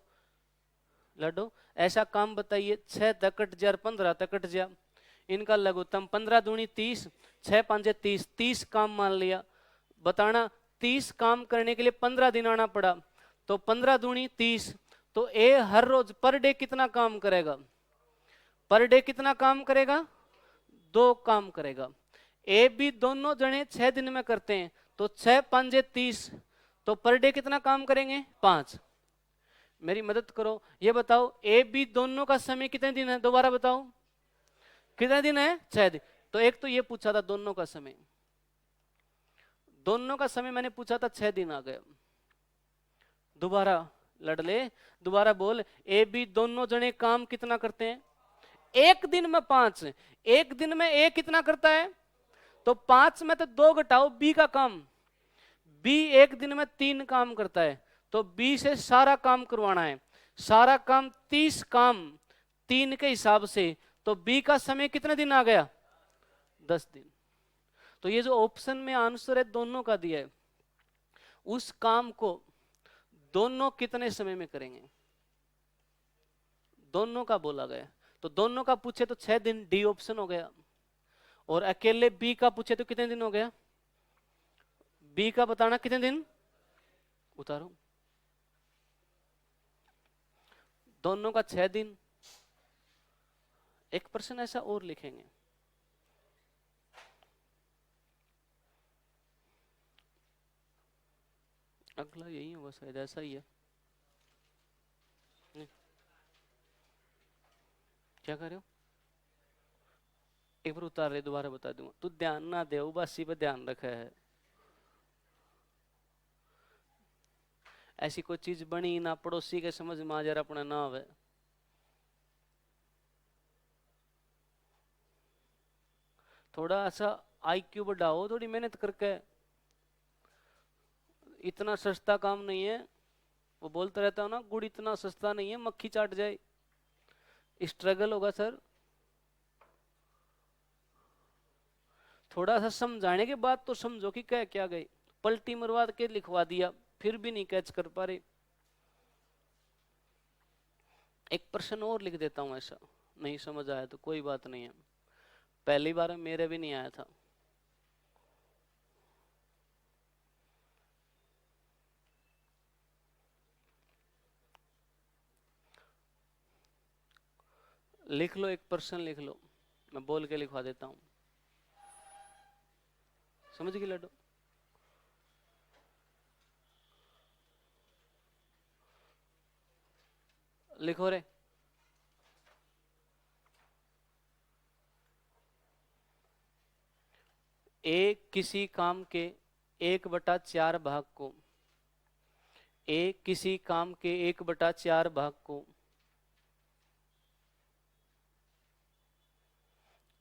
लड्डू ऐसा काम बताइए 6 तक कट जा 15 तक कट जा, इनका लघुत्तम 15 दूनी 30, 6 5 30, 30 काम मान लिया। बताना 30 काम करने के लिए 15 दिन आना पड़ा, तो 15 दूनी 30, तो ए हर रोज पर डे कितना काम करेगा? पर डे कितना काम करेगा? 2 काम करेगा। ए बी दोनों जने 6 दिन में करते हैं, तो 6 5 30, तो पर डे कितना काम करेंगे? 5। मेरी मदद करो, ये बताओ ए बी दोनों का समय कितने दिन है? दोबारा बताओ कितने दिन है? 6 दिन। तो एक तो ये पूछा था दोनों का समय, दोनों का समय मैंने पूछा था 6 दिन आ गए। दोबारा लड़ ले, दोबारा बोल, ए बी दोनों जने काम कितना करते हैं? एक दिन में 5। एक दिन में ए कितना करता है? तो 5 में तो 2 घटाओ बी का काम, बी एक दिन में 3 काम करता है, तो बी से सारा काम करवाना है, सारा काम 30 काम 3 के हिसाब से, तो बी का समय कितने दिन आ गया? 10 दिन। तो ये जो ऑप्शन में आंसर है दोनों का दिया है, उस काम को दोनों कितने समय में करेंगे? दोनों का बोला गया, तो दोनों का पूछे तो 6 दिन, डी ऑप्शन हो गया। और अकेले बी का पूछे तो कितने दिन हो गया? बी का बताना कितने दिन? उतारो, दोनों का 6 दिन। एक प्रश्न ऐसा और लिखेंगे, अगला यही होगा शायद, ऐसा ही है। नहीं। क्या कर रहे हो? एक बार उतार रहे, दोबारा बता दूंगा, तू ध्यान ना दे, उबासी पे ध्यान रखा है। ऐसी कोई चीज बनी ना पड़ोसी के समझ में आ जा अपना ना आवे। थोड़ा सा आईक्यू बढ़ाओ, थोड़ी मेहनत करके, इतना सस्ता काम नहीं है। वो बोलता रहता हूँ ना, गुड़ इतना सस्ता नहीं है मक्खी चाट जाए, स्ट्रगल होगा सर। थोड़ा सा समझाने के बाद तो समझो कि कह क्या गए, पलटी मरवा के लिखवा दिया फिर भी नहीं कैच कर पा रहे। एक प्रश्न और लिख देता हूं, ऐसा नहीं समझ आया तो कोई बात नहीं है, पहली बार मेरे भी नहीं आया था। लिख लो, एक प्रश्न लिख लो, मैं बोल के लिखवा देता हूं। समझ गए लड्डू? लिखो रे। ए किसी काम के 1/4 भाग को, ए किसी काम के 1/4 भाग को,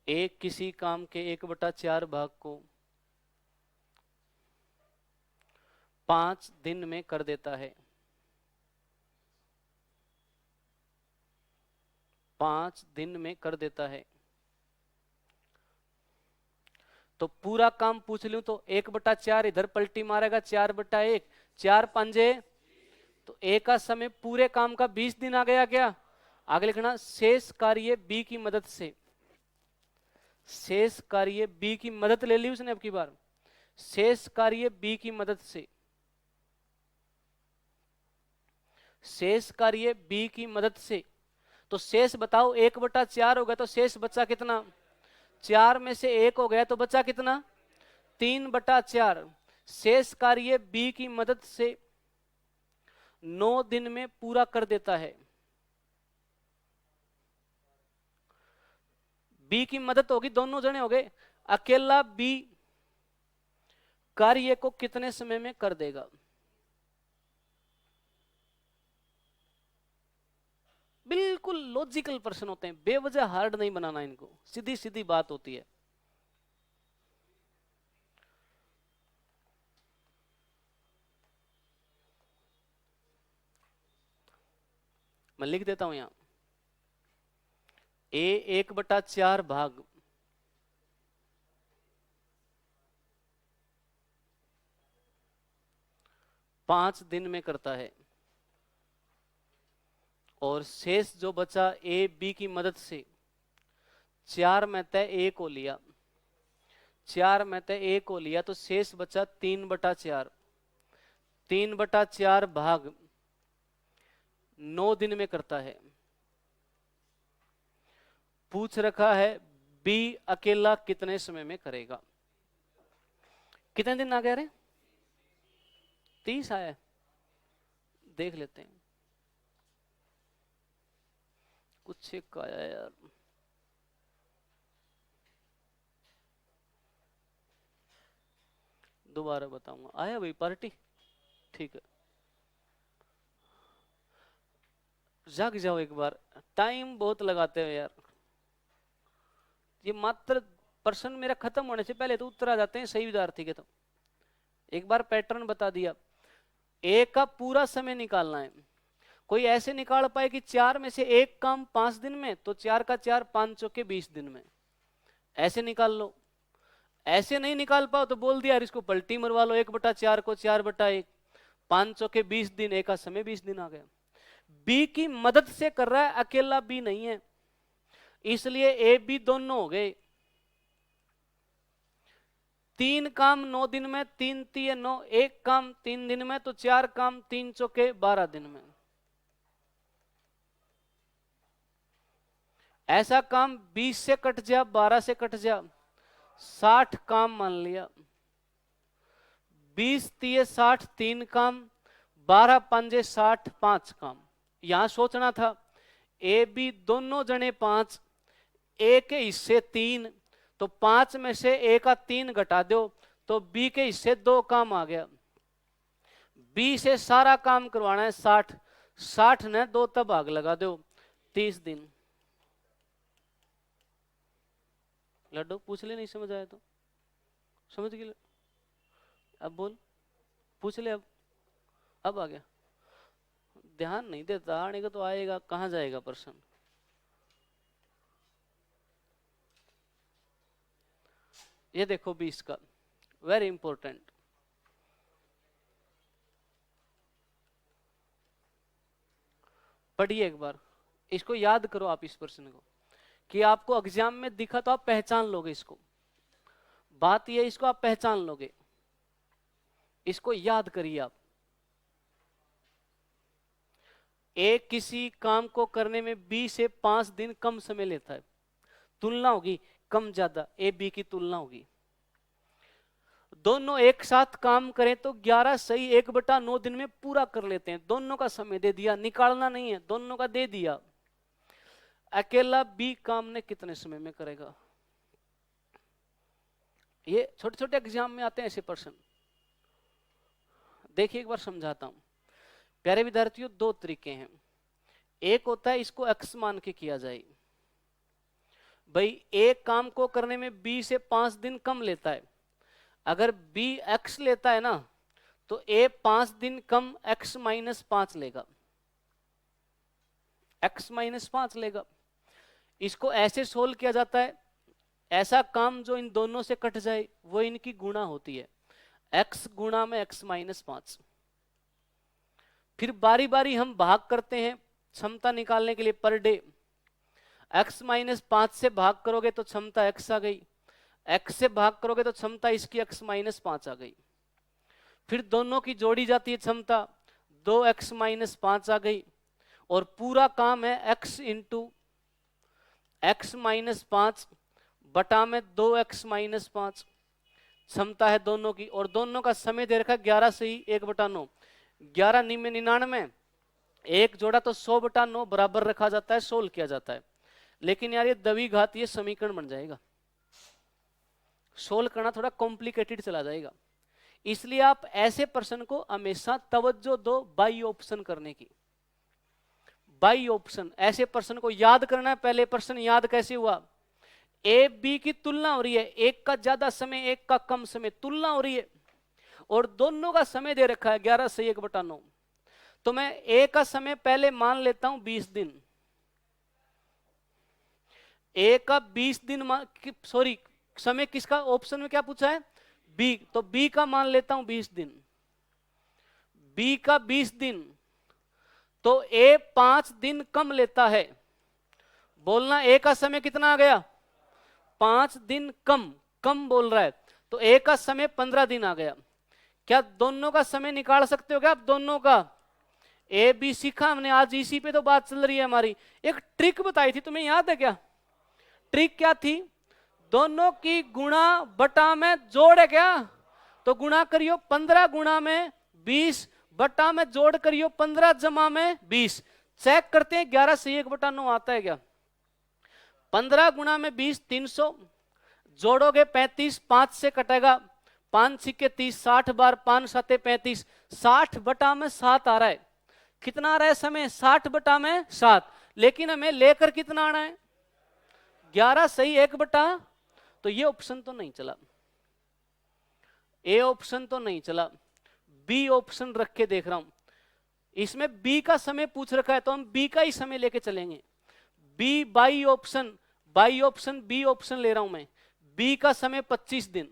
ए किसी काम के 1/4 भाग को 5 दिन में कर देता है, 5 दिन में कर देता है। तो पूरा काम पूछ लूं तो 1/4 इधर पलटी मारेगा, 4/1, 4 पंजे, तो ए का समय पूरे काम का 20 दिन आ गया क्या? आगे लिखना, शेष कार्य बी की मदद से, शेष कार्य बी की मदद ले ली उसने अब की बार, शेष कार्य बी की मदद से, शेष कार्य बी की मदद से। तो शेष बताओ, 1/4 हो गया तो शेष बचा कितना? 4 में से 1 हो गया तो बचा कितना? 3/4। शेष कार्य बी की मदद से 9 दिन में पूरा कर देता है। बी की मदद होगी, दोनों जने हो गए, अकेला बी कार्य को कितने समय में कर देगा? बिल्कुल लॉजिकल प्रश्न होते हैं, बेवजह हार्ड नहीं बनाना इनको, सीधी सीधी बात होती है। मैं लिख देता हूं यहां, ए 1/4 भाग 5 दिन में करता है, और शेष जो बचा ए बी की मदद से 4 में तय ए को लिया, 4 में तय ए को लिया, तो शेष बचा 3/4। 3/4 भाग 9 दिन में करता है। पूछ रखा है बी अकेला कितने समय में करेगा। कितने दिन आ गए रे? 30 आया, देख लेते हैं। कुछ एक आया यार, दोबारा बताऊंगा। आया भाई पार्टी, ठीक है। जाग जाओ एक बार, टाइम बहुत लगाते हो यार। ये मात्र प्रश्न मेरा खत्म होने से पहले तो उत्तर आ जाते हैं सही विद्यार्थी के। तो एक बार पैटर्न बता दिया। ए का पूरा समय निकालना है। कोई ऐसे निकाल पाए कि 4 में से एक काम 5 दिन में, तो 4 का 4 5 चौके 20 दिन में, ऐसे निकाल लो। ऐसे नहीं निकाल पाओ तो बोल दिया यार इसको पलटी मरवा लो, 1/4 को 4/1, 5 चौके 20 दिन, ए का समय 20 दिन आ गया। बी की मदद से कर रहा है, अकेला बी नहीं है, इसलिए ए बी दोनों हो गए। 3 काम 9 दिन में, 3 3 9, 1 काम 3 दिन में, तो 4 काम 3 चौके 12 दिन में। ऐसा काम 20 से कट जा, 12 से कट जा, 60 काम मान लिया। 20 3 60, 3 काम, 12 5 60, 5 काम। यहां सोचना था ए बी दोनों जने 5, ए के हिस्से 3, तो 5 में से ए का 3 घटा दो, तो बी के हिस्से 2 काम आ गया। बी से सारा काम करवाना है 60, 60 ने 2 तब भाग लगा दो, 30 दिन। लड्डू पूछ ले, नहीं समझ आया तो समझ गए। अब बोल, पूछ ले। अब आ गया। ध्यान नहीं देता, आने का तो आएगा, कहां जाएगा प्रश्न। ये देखो 20 का, वेरी इंपॉर्टेंट। पढ़िए एक बार, इसको याद करो आप इस प्रश्न को, कि आपको एग्जाम में दिखा तो आप पहचान लोगे इसको। बात यह, इसको आप पहचान लोगे, इसको याद करिए आप। ए किसी काम को करने में बी से 5 दिन कम समय लेता है। तुलना होगी कम ज्यादा, ए बी की तुलना होगी। दोनों एक साथ काम करें तो 11 सही 1/9 दिन में पूरा कर लेते हैं। दोनों का समय दे दिया, निकालना नहीं है, दोनों का दे दिया। अकेला बी काम ने कितने समय में करेगा। ये छोटे छोटे एग्जाम में आते हैं ऐसे प्रश्न। देखिए एक बार समझाता हूं। प्यारे विद्यार्थियों, 2 तरीके हैं। एक होता है इसको एक्स मान के किया जाए। भाई एक काम को करने में बी से 5 दिन कम लेता है। अगर बी एक्स लेता है ना, तो ए 5 दिन कम एक्स -5 लेगा, एक्स -5 लेगा। इसको ऐसे सोल्व किया जाता है, ऐसा काम जो इन दोनों से कट जाए वो इनकी गुणा होती है, x गुणा में x -5। फिर बारी बारी हम भाग करते हैं क्षमता निकालने के लिए पर डे। x -5 से भाग करोगे तो क्षमता x आ गई, x से भाग करोगे तो क्षमता इसकी x -5 आ गई। फिर दोनों की जोड़ी जाती है क्षमता, 2x -5 आ गई, और पूरा काम है x इंटू x -5 बटा में 2x -5। क्षमता है दोनों की, और दोनों का समय दे रखा 11 से ही 1/9। 11 में 99, एक जोड़ा तो 100/9 बराबर रखा जाता है, सोल्व किया जाता है। लेकिन यार ये दवी घात ये समीकरण बन जाएगा, सोल्व करना थोड़ा कॉम्प्लिकेटेड चला जाएगा। इसलिए आप ऐसे प्रश्न को हमेशा तवज्जो दो बाई ऑप्शन करने की। बाई ऑप्शन, ऐसे प्रश्न को याद करना है। पहले प्रश्न याद कैसे हुआ, ए बी की तुलना हो रही है, एक का ज्यादा समय एक का कम समय, तुलना हो रही है, और दोनों का समय दे रखा है 11 से 1/9। तो मैं ए का समय पहले मान लेता हूं 20 दिन, ए का 20 दिन सॉरी समय किसका, ऑप्शन में क्या पूछा है, बी, तो बी का मान लेता हूं 20 दिन। बी का 20 दिन, तो ए 5 दिन कम लेता है। बोलना ए का समय कितना आ गया? 5 दिन कम, कम बोल रहा है, तो ए का समय 15 दिन आ गया। क्या दोनों का समय निकाल सकते हो क्या आप? दोनों का ए बी सीखा हमने आज, इसी पे तो बात चल रही है हमारी। एक ट्रिक बताई थी, तुम्हें याद है क्या? ट्रिक क्या थी? दोनों की गुणा बटा में जोड़ है क्या? तो गुणा करियो 15 गुणा में 20 बटा में जोड़ करियो 15 जमा में 20। चेक करते हैं 11 से 1/9 आता है क्या? 15 गुणा में 20 300, जोड़ोगे 35, 5 से कटेगा 5 सिक्के 30, 60 बार 5 सते 35, 60 बटा में 7 आ रहा है। कितना आ रहा है समय? 60 बटा में 7। लेकिन हमें लेकर कितना आना है? 11 सही 1/। तो ये ऑप्शन तो नहीं चला, ए ऑप्शन तो नहीं चला, बी ऑप्शन रख के देख रहा हूं। इसमें बी का समय पूछ रखा है तो हम बी का ही समय लेके चलेंगे। B by option, by option B option ले रहा हूं मैं। बी का समय 25 दिन।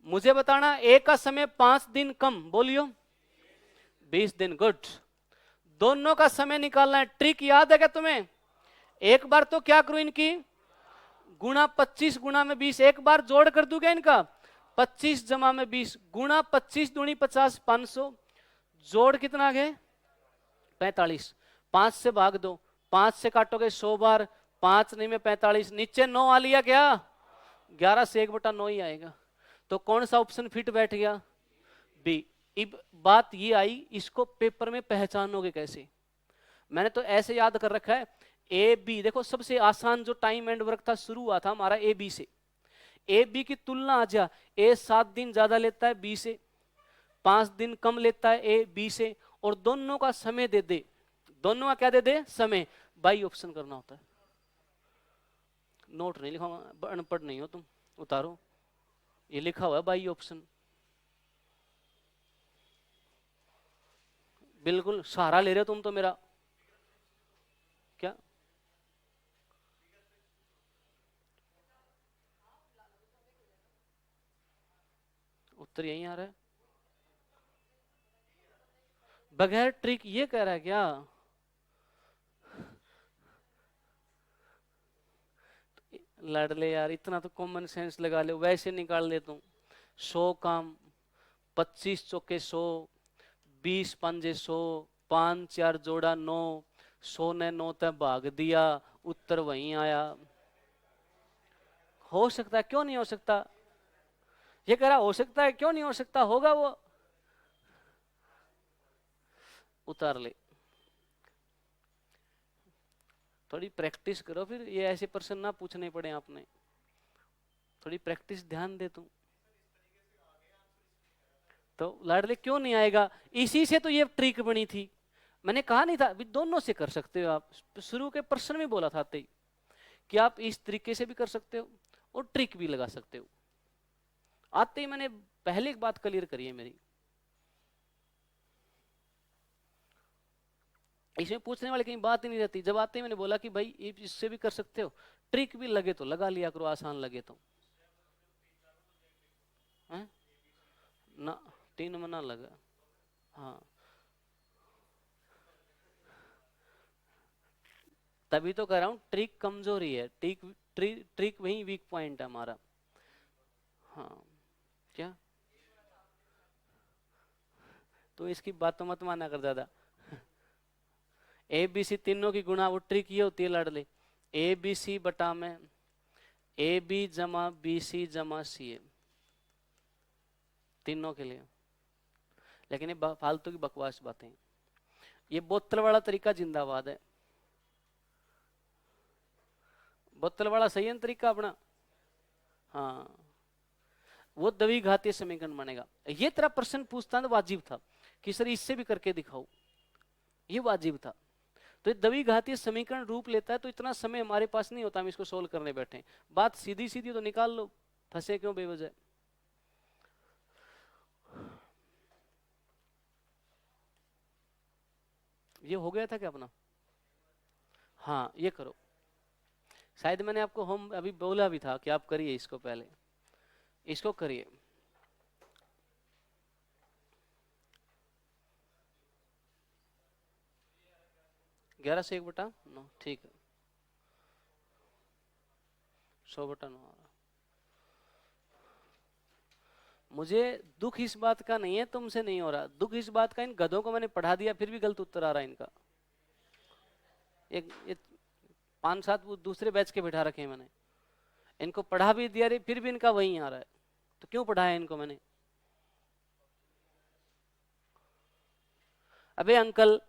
मुझे बताना ए का समय 5 दिन कम, बोलियो 20 दिन। गुड। दोनों का समय निकालना है। ट्रिक याद है क्या तुम्हें? एक बार तो क्या करूं, इनकी गुणा 25 गुणा में 20, एक बार जोड़ कर दूंगा इनका 25 जमा में 20 गुणा 25 दूनी 50, 500, जोड़ कितना गए 45, 5 से भाग दो, 5 से काटोगे 100 बार, 5 नहीं में 45, नीचे 9 आ लिया क्या? 11 से 1/9 ही आएगा। तो कौन सा ऑप्शन फिट बैठ गया? बी। अब बात ये आई, इसको पेपर में पहचानोगे कैसे? मैंने तो ऐसे याद कर रखा है, ए बी। देखो सबसे आसान जो टाइम एंड वर्क था शुरू हुआ था हमारा ए बी से। ए बी की तुलना आ जा, ए 7 दिन ज्यादा लेता है बी से, 5 दिन कम लेता है ए बी से, और दोनों का समय दे दे। दोनों का क्या दे दे? समय। बाई ऑप्शन करना होता है। नोट नहीं लिखा, अनपढ़ नहीं हो तुम, उतारो, ये लिखा हुआ है बाई ऑप्शन। बिल्कुल सहारा ले रहे हो तुम तो मेरा। क्या उत्तर यही आ रहा है? बगैर ट्रिक ये कह रहा है क्या? लड़ ले यार, इतना तो कॉमन सेंस लगा ले, वैसे निकाल ले तुम। 100 काम, 25 चौके 100, 20 पंजे 100, 5 4 जोड़ा 9, 100 ने 9 तक भाग दिया, उत्तर वहीं आया। हो सकता है, क्यों नहीं हो सकता? ये कह रहा हो सकता है, क्यों नहीं हो सकता? होगा वो। उतार ले, थोड़ी प्रैक्टिस करो, फिर ये ऐसे प्रश्न ना पूछने पड़े आपने। थोड़ी प्रैक्टिस ध्यान दे तुम। तो लाडले क्यों नहीं आएगा? इसी से तो ये ट्रिक बनी थी। मैंने कहा नहीं था दोनों से कर सकते हो आप? शुरू के प्रश्न में बोला था कि आप इस तरीके से भी कर सकते हो और ट्रिक भी लगा सकते हो। आते ही मैंने पहले एक बात क्लियर करी है मेरी। इसमें पूछने वाले कहीं बात ही नहीं रहती। जब आते ही मैंने बोला कि भाई इससे भी कर सकते हो, ट्रिक भी लगे तो लगा लिया करो, आसान लगे तो। है? ना 3 में ना लगा। हाँ तभी तो कह रहा हूं ट्रिक कमजोरी है। ट्रिक वही वीक पॉइंट है हमारा। हाँ क्या? तो इसकी बात तो मत माना कर ज्यादा। ए बी सी तीनों की गुणा वो ट्रिक ये होती है लाडले, ए बी सी बटा में ए बी जमा बी सी जमा सी ए, तीनों के लिए। लेकिन ये फालतू की बकवास बातें। ये बोतल वाला तरीका जिंदाबाद है। बोतल वाला सही है ना तरीका अपना? हाँ वो द्विघातीय समीकरण बनेगा। ये तेरा प्रश्न पूछता तो वाजिब था कि सर इससे भी करके दिखाओ, ये वाजिब था। तो ये द्विघातीय समीकरण रूप लेता है तो इतना समय हमारे पास नहीं होता हम इसको सोल्व करने बैठे। बात सीधी सीधी तो निकाल लो, फंसे क्यों बेवजह। ये हो गया था क्या अपना? हाँ ये करो। शायद मैंने आपको होम अभी बोला भी था कि आप करिए इसको, पहले इसको करिए। 11 से 1/9, ठीक है, 100/9। मुझे दुख इस बात का नहीं है तुमसे नहीं हो रहा, दुख इस बात का इन गधों को मैंने पढ़ा दिया फिर भी गलत उत्तर आ रहा है इनका। एक 5-7 दूसरे बैच के बिठा रखे हैं मैंने, इनको पढ़ा भी दिया रे फिर भी इनका वही आ रहा है, तो क्यों पढ़ाया इनको मैंने? अबे अंकल,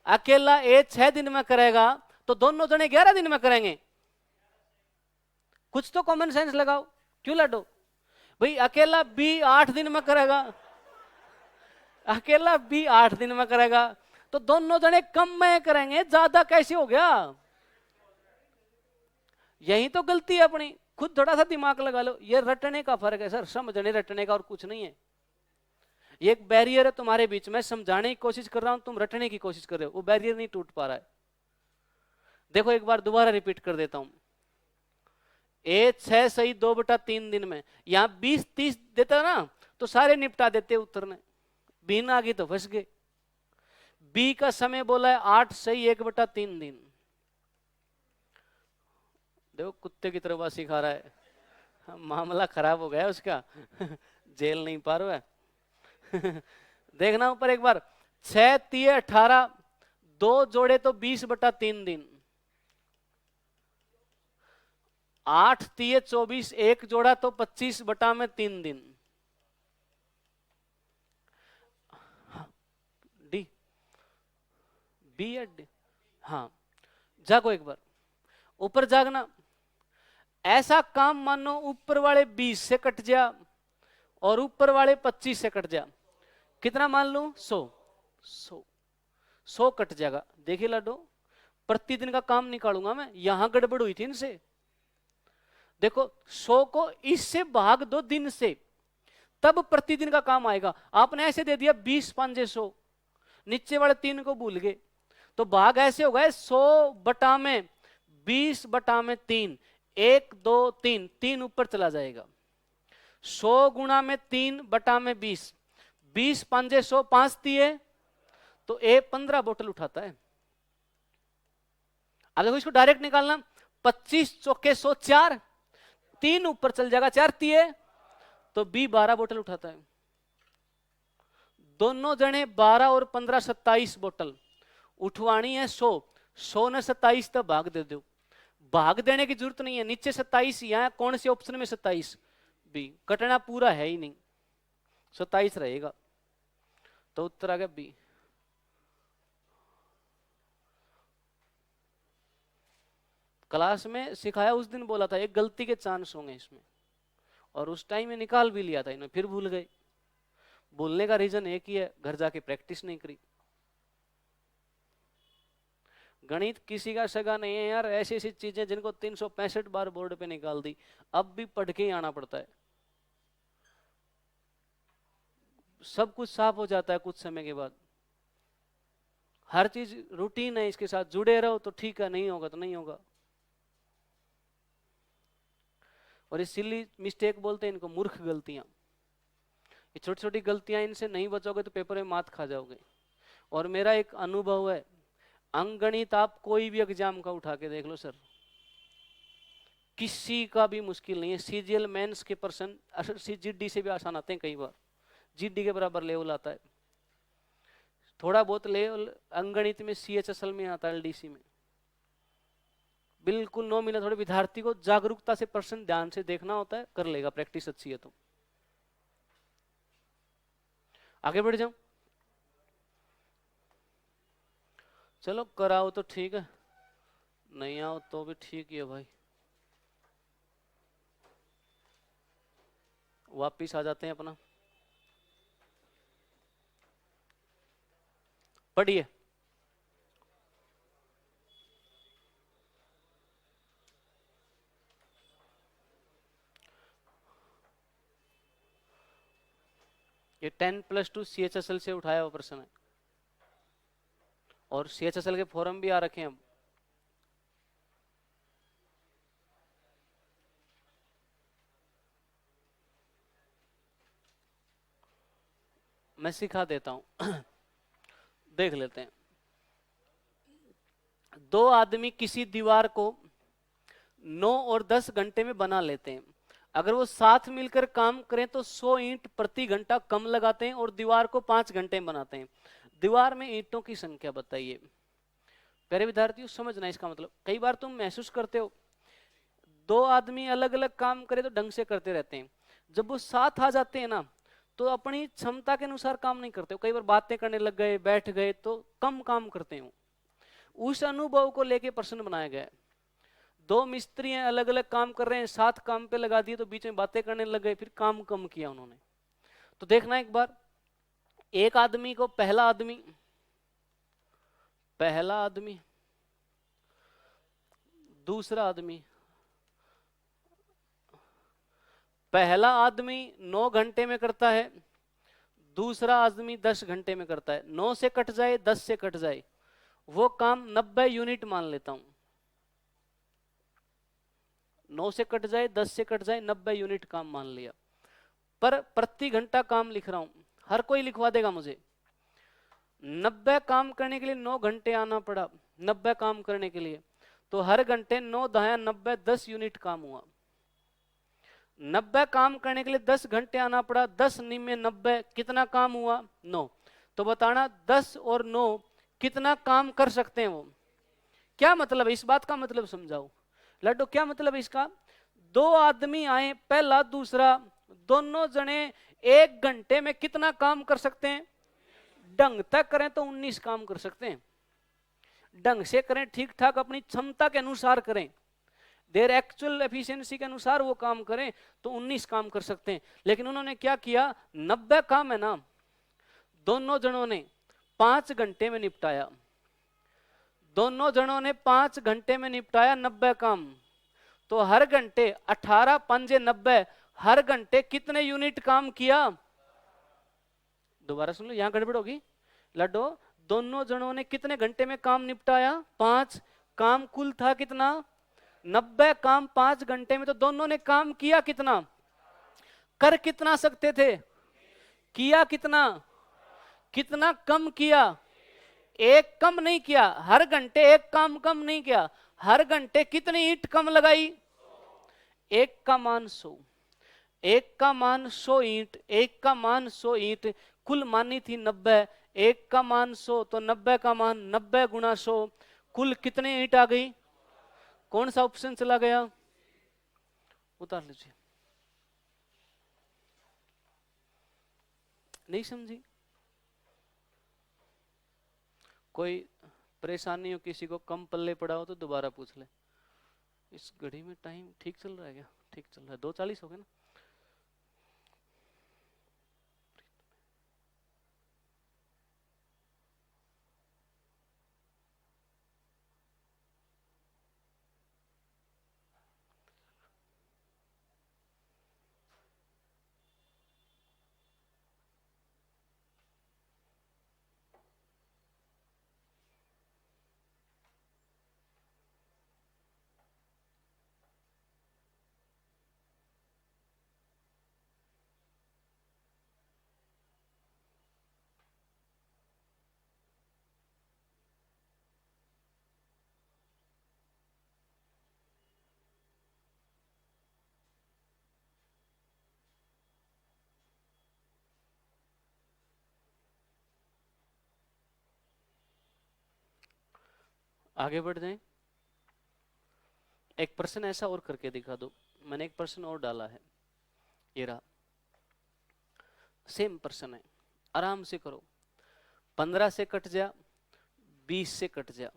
अकेला ए 6 दिन में करेगा तो दोनों जने 11 दिन में करेंगे, कुछ तो कॉमन सेंस लगाओ, क्यों लड़ो भाई? अकेला बी 8 दिन में करेगा, अकेला बी 8 दिन में करेगा तो दोनों जने कम में करेंगे, ज्यादा कैसे हो गया? यही तो गलती है अपनी, खुद थोड़ा सा दिमाग लगा लो। ये रटने का फर्क है सर, समझने रटने का और कुछ नहीं है। ये एक बैरियर है तुम्हारे बीच में, समझाने की कोशिश कर रहा हूं, तुम रटने की कोशिश कर रहे हो, वो बैरियर नहीं टूट पा रहा है। देखो एक बार दोबारा रिपीट कर देता हूं, ए 6 सही 2/3 दिन में, यहां 20-30 देता ना तो सारे निपटा देते उत्तर ने, बीन आ गई तो फंस गए। बी का समय बोला है 8 सही 1/3 दिन, देखो कुत्ते की तरह बासी खा रहा है, मामला खराब हो गया उसका जेल नहीं पार हुआ देखना ऊपर एक बार, 6 3 18, 2 जोड़े तो 20/3 दिन, 8 3 24, 1 जोड़ा तो 25/3 दिन। डी बी या डी? हाँ, जागो एक बार, ऊपर जागना। ऐसा काम मानो ऊपर वाले 20 से कट जा और ऊपर वाले 25 से कट जा, कितना मान लू? 100 कट जाएगा। देखिए लाडो, प्रतिदिन का काम निकालूंगा मैं, यहां गड़बड़ हुई थी इनसे। देखो 100 को इससे भाग दो दिन से, तब प्रतिदिन का काम आएगा। आपने ऐसे दे दिया 20 5 100, नीचे वाले 3 को भूल गए, तो भाग ऐसे होगा 100/20/3, 1 2 3, 3 ऊपर चला जाएगा। 100 गुणा में 3/20, 20 5 100, 5 दिए तो ए 15 बोतल उठाता है। अब देखो इसको डायरेक्ट निकालना, 25 चौके 100, 4, 3 ऊपर चल जाएगा, 4 दिए तो बी 12 बोतल उठाता है। दोनों जने 12 और 15 27 बोतल उठवानी है। 100 ने 27 तक भाग दे दो, भाग देने की जरूरत नहीं है, नीचे 27, यहां कौन से ऑप्शन में 27? बी, कटना पूरा है ही नहीं, 27 रहेगा, तो उत्तर आ गया बी। क्लास में सिखाया उस दिन, बोला था एक गलती के चांस होंगे इसमें, और उस टाइम में निकाल भी लिया था इन्होंने, फिर भूल गए। भूलने का रीजन एक ही है, घर जाके प्रैक्टिस नहीं करी। गणित किसी का सगा नहीं है यार, ऐसी ऐसी चीजें जिनको 365 बार बोर्ड पे निकाल दी, अब भी पढ़ के ही आना पड़ता है। सब कुछ साफ हो जाता है कुछ समय के बाद, हर चीज रूटीन है, इसके साथ जुड़े रहो तो ठीक है, नहीं होगा तो नहीं होगा। और ये सिली मिस्टेक बोलते हैं इनको, मूर्ख गलतियां, ये छोटी छोटी गलतियां, इनसे नहीं बचोगे तो पेपर में मात खा जाओगे। और मेरा एक अनुभव है, अंकगणित आप कोई भी एग्जाम का उठा के देख लो सर, किसी का भी मुश्किल नहीं है। सीजीएल मेंस के पर्सन जीडी से भी आसान आते हैं, कई बार जीडी के बराबर लेवल आता है। थोड़ा बहुत लेवल अंकगणित में सीएचएसएल में आता है, एलडीसी में बिल्कुल नो मिला। थोड़े विद्यार्थी को जागरूकता से, पर्सन ध्यान से देखना होता है, कर लेगा, प्रैक्टिस अच्छी है तो। आगे बढ़ जाऊं, चलो कराओ तो ठीक है, नहीं आओ तो भी ठीक ही है भाई। वापिस आ जाते हैं अपना, पढ़िए। ये 10+2 सीएचएसएल से उठाया हुआ प्रश्न है, और सीएचएसएल के फॉरम भी आ रखे हैं। मैं सिखा देता हूं देख लेते हैं। दो आदमी किसी दीवार को 9 और 10 घंटे में बना लेते हैं। अगर वो साथ मिलकर काम करें तो 100 ईंट प्रति घंटा कम लगाते हैं और दीवार को 5 घंटे में बनाते हैं। दीवार में ईंटों की संख्या बताइए। प्यारे विद्यार्थियों समझना इसका मतलब, कई बार तुम महसूस करते हो दो आदमी अलग अलग काम करे तो ढंग से करते रहते हैं, जब वो साथ आ जाते हैं ना तो अपनी क्षमता के अनुसार काम नहीं करते, कई बार बातें करने लग गए, बैठ गए तो कम काम करते हैं। उस अनुभव को लेके प्रश्न बनाया गया है। दो मिस्त्री हैं, अलग अलग काम कर रहे हैं, साथ काम पे लगा दिए तो बीच में बातें करने लग गए, फिर काम कम किया उन्होंने। तो देखना एक बार, एक आदमी को पहला आदमी दूसरा आदमी, पहला आदमी 9 घंटे में करता है, दूसरा आदमी 10 घंटे में करता है। 9 से कट जाए 10 से कट जाए, वो काम 90 यूनिट मान लेता हूं। 9 से कट जाए 10 से कट जाए 90 यूनिट काम मान लिया, पर प्रति घंटा काम लिख रहा हूं, हर कोई लिखवा देगा मुझे। 90 काम करने के लिए 9 घंटे आना पड़ा, 90 काम करने के लिए, तो हर घंटे 9 दाया 90, 10 यूनिट काम हुआ। 90 काम करने के लिए 10 घंटे आना पड़ा, 10 निमे 90, कितना काम हुआ? 9। तो बताना 10 और 9 कितना काम कर सकते हैं वो? क्या मतलब है इस बात का, मतलब समझाओ लड्डू, क्या मतलब है इसका? दो आदमी आए, पहला दूसरा, दोनों जने 1 घंटे में कितना काम कर सकते हैं? ढंग तक करें तो 19 काम कर सकते हैं, ढंग से करें, ठीक ठाक अपनी क्षमता के अनुसार करें, देर एक्चुअल एफिशिएंसी के अनुसार वो काम करें तो 19 काम कर सकते हैं। लेकिन उन्होंने क्या किया, 90 काम है ना, दोनों जनों ने 5 घंटे में निपटाया, दोनों जनों ने 5 घंटे में निपटाया 90 काम। तो हर घंटे 18 पंजे 90, हर घंटे कितने यूनिट काम किया? दोबारा सुन लो, यहां गड़बड़ होगी लड्डो। दोनों जनों ने कितने घंटे में काम निपटाया? 5। काम कुल था कितना? 90 काम 5 घंटे में, तो दोनों ने काम किया कितना? कर कितना सकते थे? किया कितना? कितना कम किया? एक कम नहीं किया, हर घंटे एक काम कम नहीं किया, हर घंटे कितनी ईंट कम लगाई? एक का मान 100, एक का मान 100 ईंट, एक का मान 100 ईंट, कुल मानी थी 90, एक का मान 100 तो 90 का मान 90 गुणा 100, कुल कितने ईंट आ गई? कौन सा ऑप्शन चला गया? उतार लीजिए। नहीं समझी? कोई परेशानी हो, किसी को कम पल्ले पड़ा हो तो दोबारा पूछ ले। इस घड़ी में टाइम ठीक चल रहा है क्या? ठीक चल रहा है, 2:40 हो गए ना। आगे बढ़ जाएं। एक प्रश्न ऐसा और करके दिखा दो। मैंने एक प्रश्न और डाला है, ये रहा, सेम प्रश्न है, आराम से करो। 15 से कट जा, 20 से कट जा,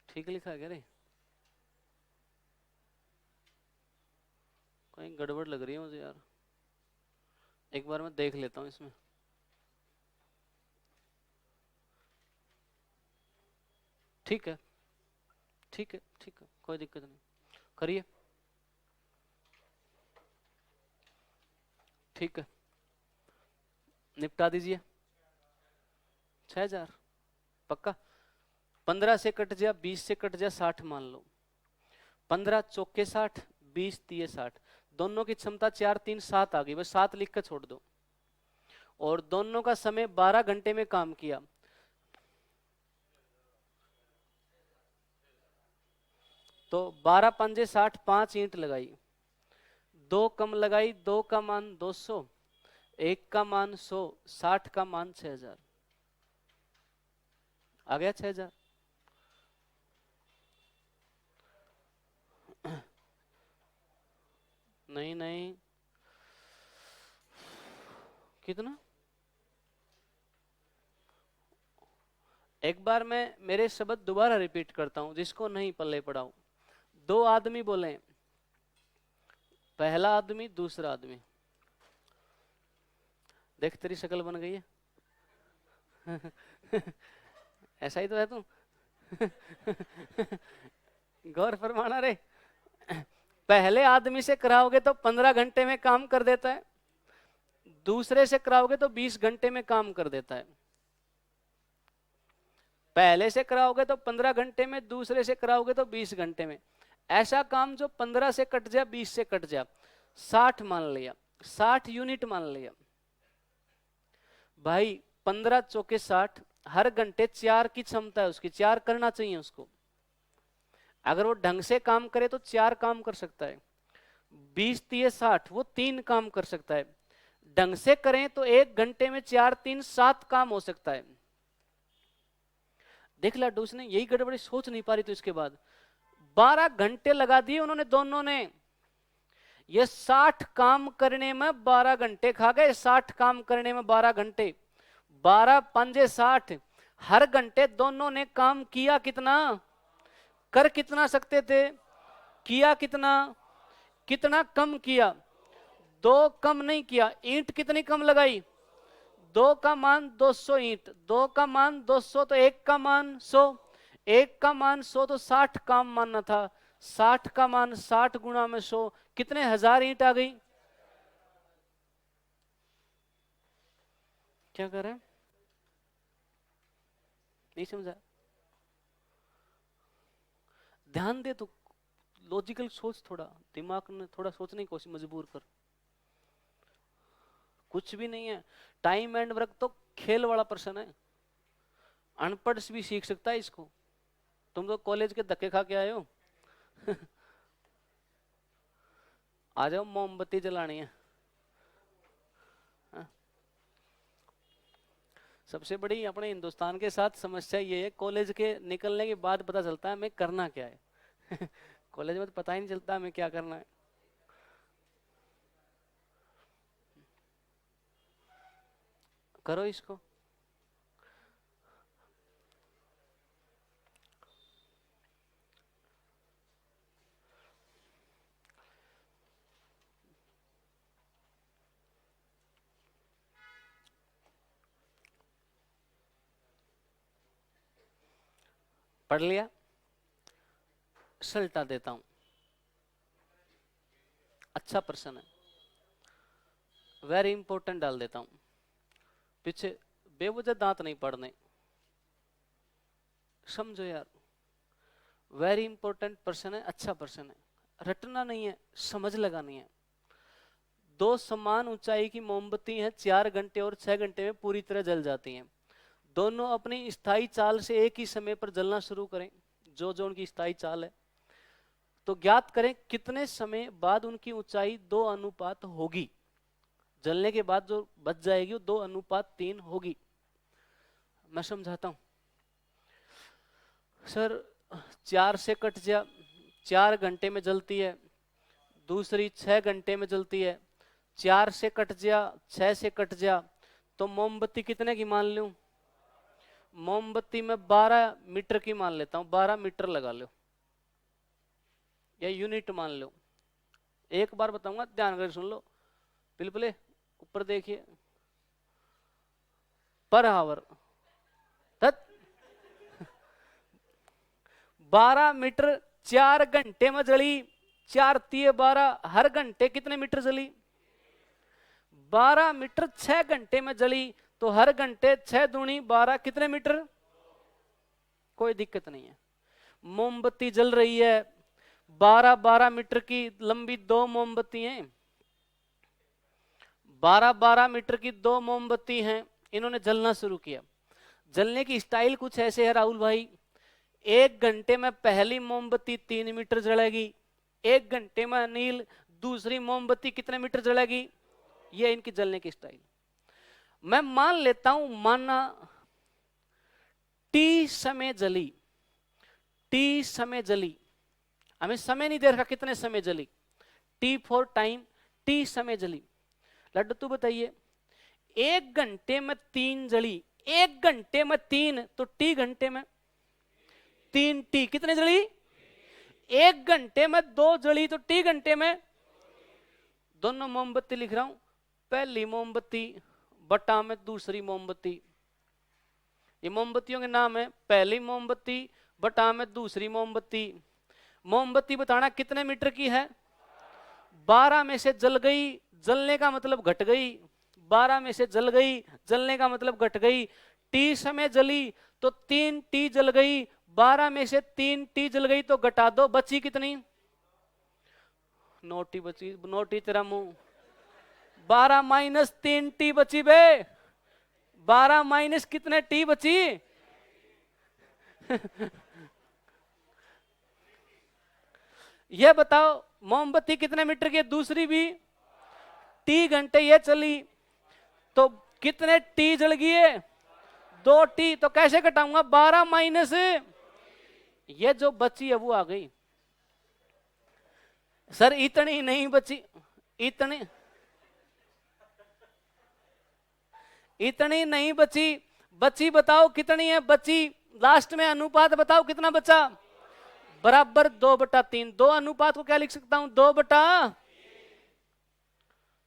ठीक लिखा है क्या रे? कहीं गड़बड़ लग रही है मुझे यार, एक बार मैं देख लेता हूं इसमें। ठीक है, ठीक है, ठीक है, कोई दिक्कत नहीं, करिए। ठीक है, निपटा दीजिए। 6000 पक्का? 15 से कट जा, 20 से कट जा, 60 मान लो। 15 चौके 60, 20 तिये 60, दोनों की क्षमता 4 3 7 आ गई, बस 7 लिख कर छोड़ दो। और दोनों का समय 12 घंटे में काम किया। तो 12 पंजे 60, 5 ईंट लगाई, 2 कम लगाई, 2 का मान 200, 1 का मान 100, 60 का मान 6000, आ गया 6000। नहीं नहीं, कितना? एक बार मैं मेरे शब्द दोबारा रिपीट करता हूं, जिसको नहीं पल्ले पड़ाऊं। 2 आदमी बोले, पहला आदमी, दूसरा आदमी। देख तेरी शक्ल बन गई है। ऐसा ही तो है तू। गौर फरमाना रे। पहले आदमी से कराओगे तो 15 घंटे में काम कर देता है, दूसरे से कराओगे तो 20 घंटे में काम कर देता है। पहले से कराओगे तो 15 घंटे में, दूसरे से कराओगे तो 20 घंटे में। ऐसा काम जो 15 से कट जाए, 20 से कट जाए, 60 मान लिया, 60 यूनिट मान लिया भाई। 15 चौके 60, हर घंटे 4 की क्षमता है उसकी, 4 करना चाहिए उसको। अगर वो ढंग से काम करे तो 4 काम कर सकता है। 20 तिये 60, वो 3 काम कर सकता है। ढंग से करें तो 1 घंटे में 4 3 7 काम हो सकता है। देख लाडू, उसने यही गड़बड़ी सोच नहीं पा रही, तो इसके बाद 12 घंटे लगा दिए उन्होंने दोनों ने। ये 60 काम करने में 12 घंटे खा गए, 60 काम करने में 12 घंटे, 12 पंजे 60। हर घंटे दोनों ने काम किया कितना, कर कितना सकते थे, किया कितना, कितना कम किया, 2 कम नहीं किया। ईंट कितनी कम लगाई, 2 का मान 200 ईंट, 2 का मान 200 तो 1 का मान 100, 1 का मान 100 तो 60 काम मानना था, 60 का मान 60 गुणा में 100, कितने हजार ईंट आ गई। क्या कर रहे हैं, नहीं समझा? ध्यान दे तो, लॉजिकल सोच, थोड़ा दिमाग में थोड़ा सोचने की कोशिश मजबूर कर। कुछ भी नहीं है, टाइम एंड वर्क तो खेल वाला प्रश्न है, अनपढ़ भी सीख सकता है इसको। तुम तो कॉलेज के धक्के खा के आए हो। आ जाओ, मोमबत्ती जलानी है। सबसे बड़ी अपने हिंदुस्तान के साथ समस्या ये है, कॉलेज के निकलने के बाद पता चलता है हमें करना क्या है। कॉलेज में तो पता ही नहीं चलता हमें क्या करना है। करो इसको। पढ़ लिया, सल्टा देता हूं। अच्छा प्रश्न है, वेरी इंपॉर्टेंट डाल देता हूं। पीछे बेवजह दांत नहीं पड़ने, समझो यार। वेरी इंपॉर्टेंट प्रश्न है, अच्छा प्रश्न है, रटना नहीं है, समझ लगानी है। 2 समान ऊंचाई की मोमबत्ती हैं, 4 घंटे और 6 घंटे में पूरी तरह जल जाती हैं। दोनों अपनी स्थायी चाल से एक ही समय पर जलना शुरू करें, जो जो उनकी स्थायी चाल है, तो ज्ञात करें कितने समय बाद उनकी ऊंचाई 2 अनुपात होगी। जलने के बाद जो बच जाएगी वो 2 अनुपात 3 होगी। मैं समझाता हूं सर। 4 से कट जा, 4 घंटे में जलती है, दूसरी 6 घंटे में जलती है। 4 से कट जा, 6 से कट जा, तो मोमबत्ती कितने की मान लूं? मोमबत्ती में 12 मीटर की मान लेता हूं, 12 मीटर लगा लो या यूनिट मान लो। एक बार बताऊंगा, ध्यान कर सुन लो। पिलपिले ऊपर देखिए, पर आवर 12 मीटर 4 घंटे में जली, 4 तिये 12, हर घंटे कितने मीटर जली? 12 मीटर 6 घंटे में जली, तो हर घंटे 6 दूनी 12, कितने मीटर? कोई दिक्कत नहीं है। मोमबत्ती जल रही है, 12-12 मीटर की लंबी 2 मोमबत्ती हैं, 12-12 मीटर की 2 मोमबत्ती हैं। इन्होंने जलना शुरू किया। जलने की स्टाइल कुछ ऐसे है राहुल भाई, 1 घंटे में पहली मोमबत्ती 3 मीटर जलेगी, 1 घंटे में अनिल दूसरी मोमबत्ती कितने मीटर जलेगी। ये इनकी जलने की स्टाइल। मैं मान लेता हूं, माना टी समय जली, टी समय जली, हमें समय नहीं दे रखा कितने समय जली, टी फॉर टाइम, टी समय जली। लड्डू तू बताइए, 1 घंटे में 3 जली, 1 घंटे में 3, तो टी घंटे में 3 टी कितने जली। 1 घंटे में 2 जली, तो टी घंटे में। दोनों मोमबत्ती लिख रहा हूं, पहली मोमबत्ती बटा में दूसरी मोमबत्ती, ये मोमबत्तियों के नाम है। पहली मोमबत्ती बटा में दूसरी मोमबत्ती। मोमबत्ती बताना कितने मीटर की है, 12 में से जल गई, जलने का मतलब घट गई, 12 में से जल गई, जलने का मतलब घट गई। टी समय जली तो 3 टी जल गई, 12 में से 3 टी जल गई तो घटा दो, बची कितनी, नोटी बची, नोटी तेरा मुंह। 12 माइनस 3 टी बची बे, 12 माइनस कितने टी बची। ये बताओ मोमबत्ती कितने मीटर की, दूसरी भी टी घंटे ये चली तो कितने टी जल गए, 2 टी। तो कैसे घटाऊंगा, 12 माइनस ये जो बची है वो आ गई। सर इतनी नहीं बची, इतनी इतनी नहीं बची, बची बताओ कितनी है, बची लास्ट में अनुपात बताओ कितना बचा, बराबर 2/3। 2 अनुपात को क्या लिख सकता हूं, 2/।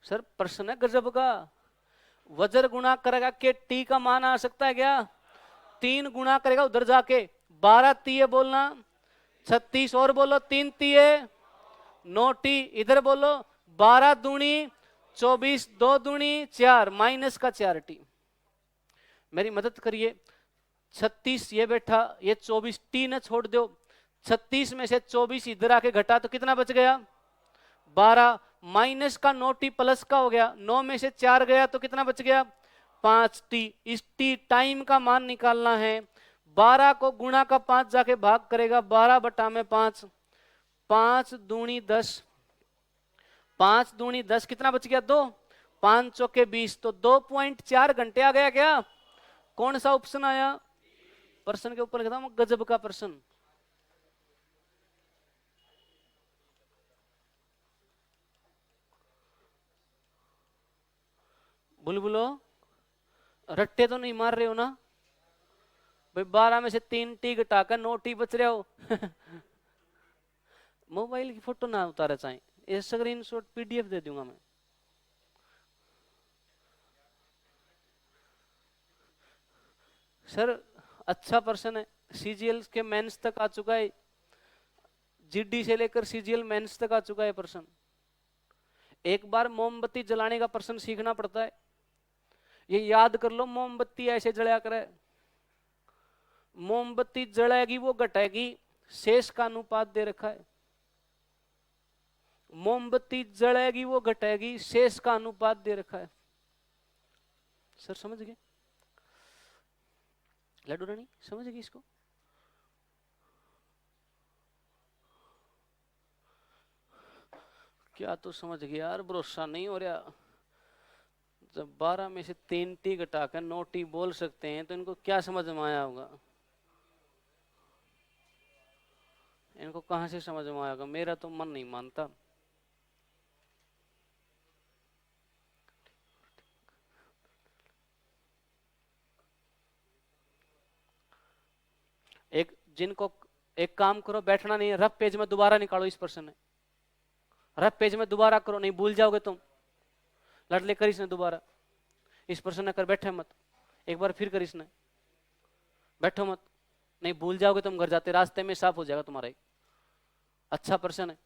सर प्रश्न है गजब का, वज्र गुणा करेगा के टी का मान आ सकता है क्या, 3 गुणा करेगा उधर जाके, 12 तीय बोलना, 36 और बोलो 3 तीय 9 टी, इधर बोलो 12 दूनी 24, 2 दूनी 4, माइनस का 4 टी। मेरी मदद करिए, 36 ये बैठा, ये 24 टी न छोड़ दो, 36 में से 24 इधर आके घटा तो कितना बच गया, 12, माइनस का 9 टी प्लस का हो गया, 9 में से 4 गया तो कितना बच गया, 5 टी। इस टी टाइम का मान निकालना है, 12 को गुणा का 5 जाके भाग करेगा, 12/5, 5 दूनी 10, 5 दूनी 10 कितना बच गया, 2, 5 चौके 20, तो 2.4 घंटे आ गया क्या। कौन सा ऑप्शन आया, प्रश्न के ऊपर लिखा गजब का प्रश्न। बुलबुलो रट्टे तो नहीं मार रहे हो ना भाई, 12 में से 3 टी घटाकर 9 टी बच रहे हो। मोबाइल की फोटो ना उतारा चाहे, ये स्क्रीन शॉट पीडीएफ दे दूंगा मैं। सर अच्छा प्रश्न है, सीजीएल के मेंस तक आ चुका है, जीडी से लेकर सीजीएल मेंस तक आ चुका है प्रश्न। एक बार मोमबत्ती जलाने का प्रश्न सीखना पड़ता है, ये याद कर लो, मोमबत्ती ऐसे जलाया करे, मोमबत्ती जलाएगी वो घटेगी, शेष का अनुपात दे रखा है, मोमबत्ती जलाएगी वो घटेगी, शेष का अनुपात दे रखा है। सर समझ गए, लड्डू रानी समझ गई इसको। क्या तो समझ गया यार, भरोसा नहीं हो रहा। जब 12 में से 3 टी घटाकर 9 टी बोल सकते हैं तो इनको क्या समझ में आया होगा, इनको कहां से समझ में आया होगा, मेरा तो मन नहीं मानता। एक जिनको एक काम करो, बैठना नहीं है, रफ पेज में दोबारा निकालो इस प्रश्न है, रफ पेज में दोबारा करो, नहीं भूल जाओगे तुम। लड़ले कर इसने दोबारा, इस प्रश्न ने कर, बैठे मत, एक बार फिर कर इसने, बैठो मत, नहीं भूल जाओगे तुम, घर जाते रास्ते में साफ हो जाएगा तुम्हारा। एक अच्छा प्रश्न है,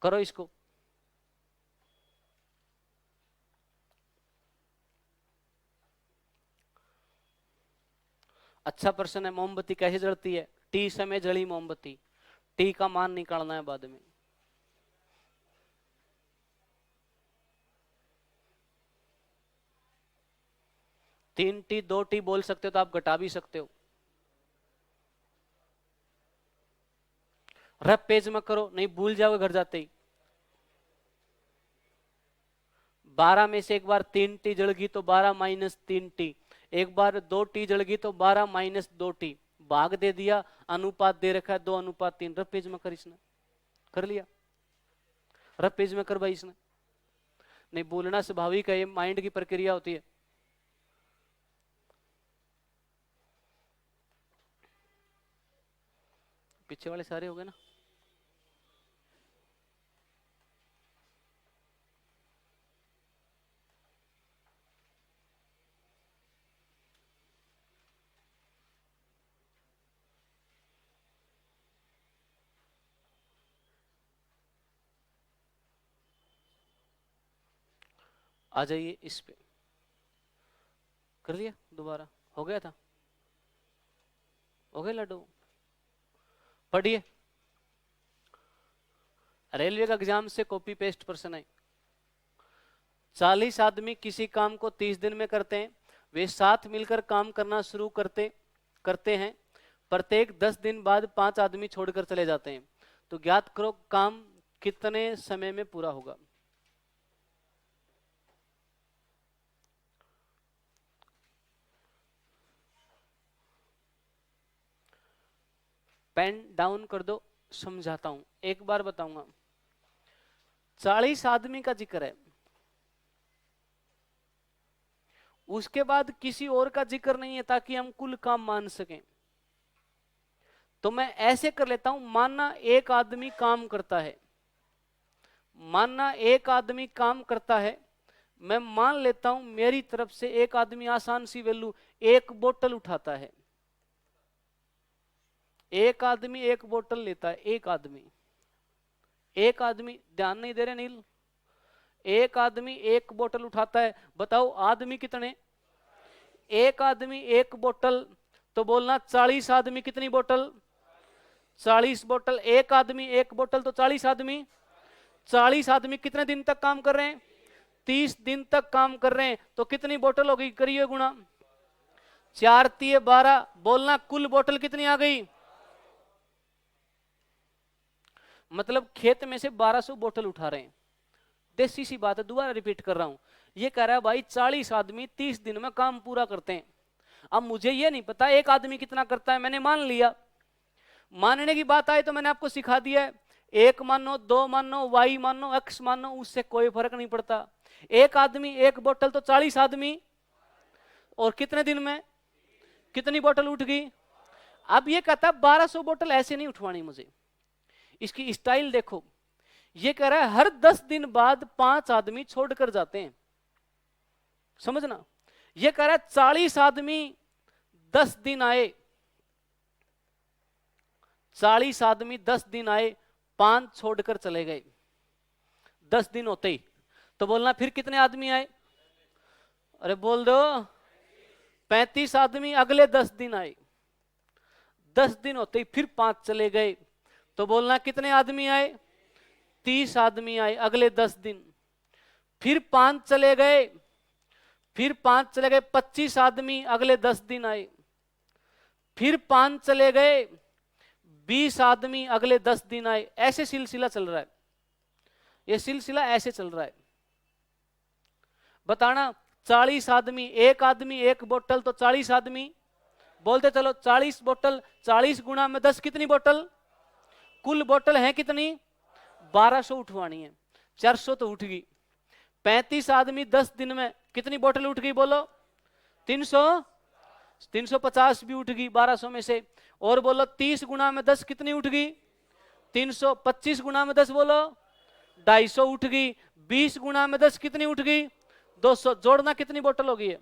करो इसको। अच्छा प्रश्न है, मोमबत्ती कैसे जलती है, टी समय जली मोमबत्ती, टी का मान निकालना है बाद में। 3 टी 2 टी बोल सकते हो तो आप घटा भी सकते हो। रफ पेज में करो, नहीं भूल जाओगे घर जाते ही। 12 में से एक बार 3 टी जल गई तो 12 माइनस 3 टी, एक बार 2 टी जल गई तो 12 माइनस 2 टी, भाग दे दिया, अनुपात दे रखा है 2:3। रफ पेज में कर, इसने कर लिया, रफ पेज में कर भाई इसने। नहीं बोलना स्वाभाविक है, ये माइंड की प्रक्रिया होती है। पीछे वाले सारे हो गए ना? आ जाइए इस पे, कर लिया दोबारा, हो गया था, हो गया लड्डू। पढ़िए, रेलवे का एग्जाम से कॉपी पेस्ट प्रश्न है। 40 आदमी किसी काम को 30 दिन में करते हैं, वे साथ मिलकर काम करना शुरू करते हैं, प्रत्येक 10 दिन बाद 5 आदमी छोड़कर चले जाते हैं, तो ज्ञात करो काम कितने समय में पूरा होगा। पेन डाउन कर दो, समझाता हूं, एक बार बताऊंगा। 40 आदमी का जिक्र है, उसके बाद किसी और का जिक्र नहीं है ताकि हम कुल काम मान सकें। तो मैं ऐसे कर लेता हूं, मानना एक आदमी काम करता है, मानना एक आदमी काम करता है, मैं मान लेता हूं मेरी तरफ से एक आदमी, आसान सी वैल्यू, एक बोतल उठाता है, एक आदमी एक बोतल लेता है, एक आदमी, ध्यान नहीं दे रहे नील, एक आदमी एक बोतल उठाता है। बताओ आदमी कितने? एक आदमी एक बोतल, तो बोलना 40 आदमी कितनी बोतल? 40 बोतल। एक आदमी एक बोतल तो 40 आदमी, 40 आदमी कितने दिन तक काम कर रहे हैं? 30 दिन तक काम कर रहे हैं, तो कितनी बोतल हो गई? करिए गुणा, 4 तिये 12, बोलना कुल बोतल कितनी आ गई? मतलब खेत में से 1200 बोतल उठा रहे हैं। देसी सी बात है, दोबारा रिपीट कर रहा हूं। ये कह रहा है भाई 40 आदमी 30 दिन में काम पूरा करते हैं। अब मुझे ये नहीं पता एक आदमी कितना करता है, मैंने मान लिया। मानने की बात आए तो मैंने आपको सिखा दिया है, 1 मानो, 2 मानो, y मानो, x मानो, उससे कोई फर्क नहीं पड़ता। एक आदमी एक बोतल तो 40 आदमी, और कितने दिन में कितनी बोतल उठ गई? अब ये कहता 1200 बोतल ऐसे नहीं उठवानी मुझे, इसकी स्टाइल देखो। ये कह रहा है हर 10 दिन बाद 5 आदमी छोड़कर जाते हैं, समझना। ये कह रहा है 40 आदमी 10 दिन आए, 40 आदमी 10 दिन आए, 5 छोड़कर चले गए 10 दिन होते ही, तो बोलना फिर कितने आदमी आए? अरे बोल दो, 35 आदमी अगले 10 दिन आए, 10 दिन होते ही फिर 5 चले गए, तो बोलना कितने आदमी आए? 30 आदमी आए अगले 10 दिन, फिर 5 चले गए, फिर 5 चले गए, 25 आदमी अगले 10 दिन आए, फिर 5 चले गए, 20 आदमी अगले 10 दिन आए। ऐसे सिलसिला चल रहा है, ये सिलसिला ऐसे चल रहा है। बताना 40 आदमी एक बोतल तो 40 आदमी, बोलते चलो 40 बोतल, 40 गुणा में 10 कितनी बोतल? कुल बोतल है कितनी? 1200 उठवानी है, 400 तो उठ गई। 35 आदमी 10 दिन में कितनी बोतल उठ गई? बोलो 300, 350 भी उठ गई 1200 में से। और बोलो 30 गुणा में 10 कितनी उठ गई? 300। 25 गुणा में 10 बोलो 250 उठ गई। 20 गुणा में 10 कितनी उठ गई? 200। जोड़ना कितनी बोतल हो गई है?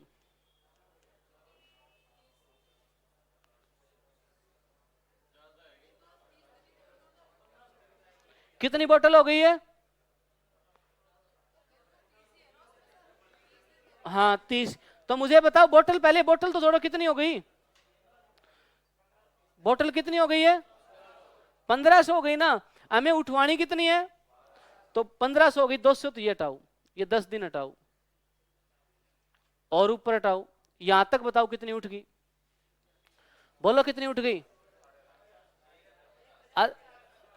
कितनी बोतल हो गई है? हाँ 30। तो मुझे बताओ बोतल, पहले बोतल तो जोड़ो, कितनी हो गई? बोतल कितनी हो गई है? 1500 हो गई ना। हमें उठवानी कितनी है? तो 1500 हो गई। 200 तो ये हटाओ, ये 10 दिन हटाओ, और ऊपर हटाओ, यहां तक बताओ कितनी उठ गई, बोलो कितनी उठ गई?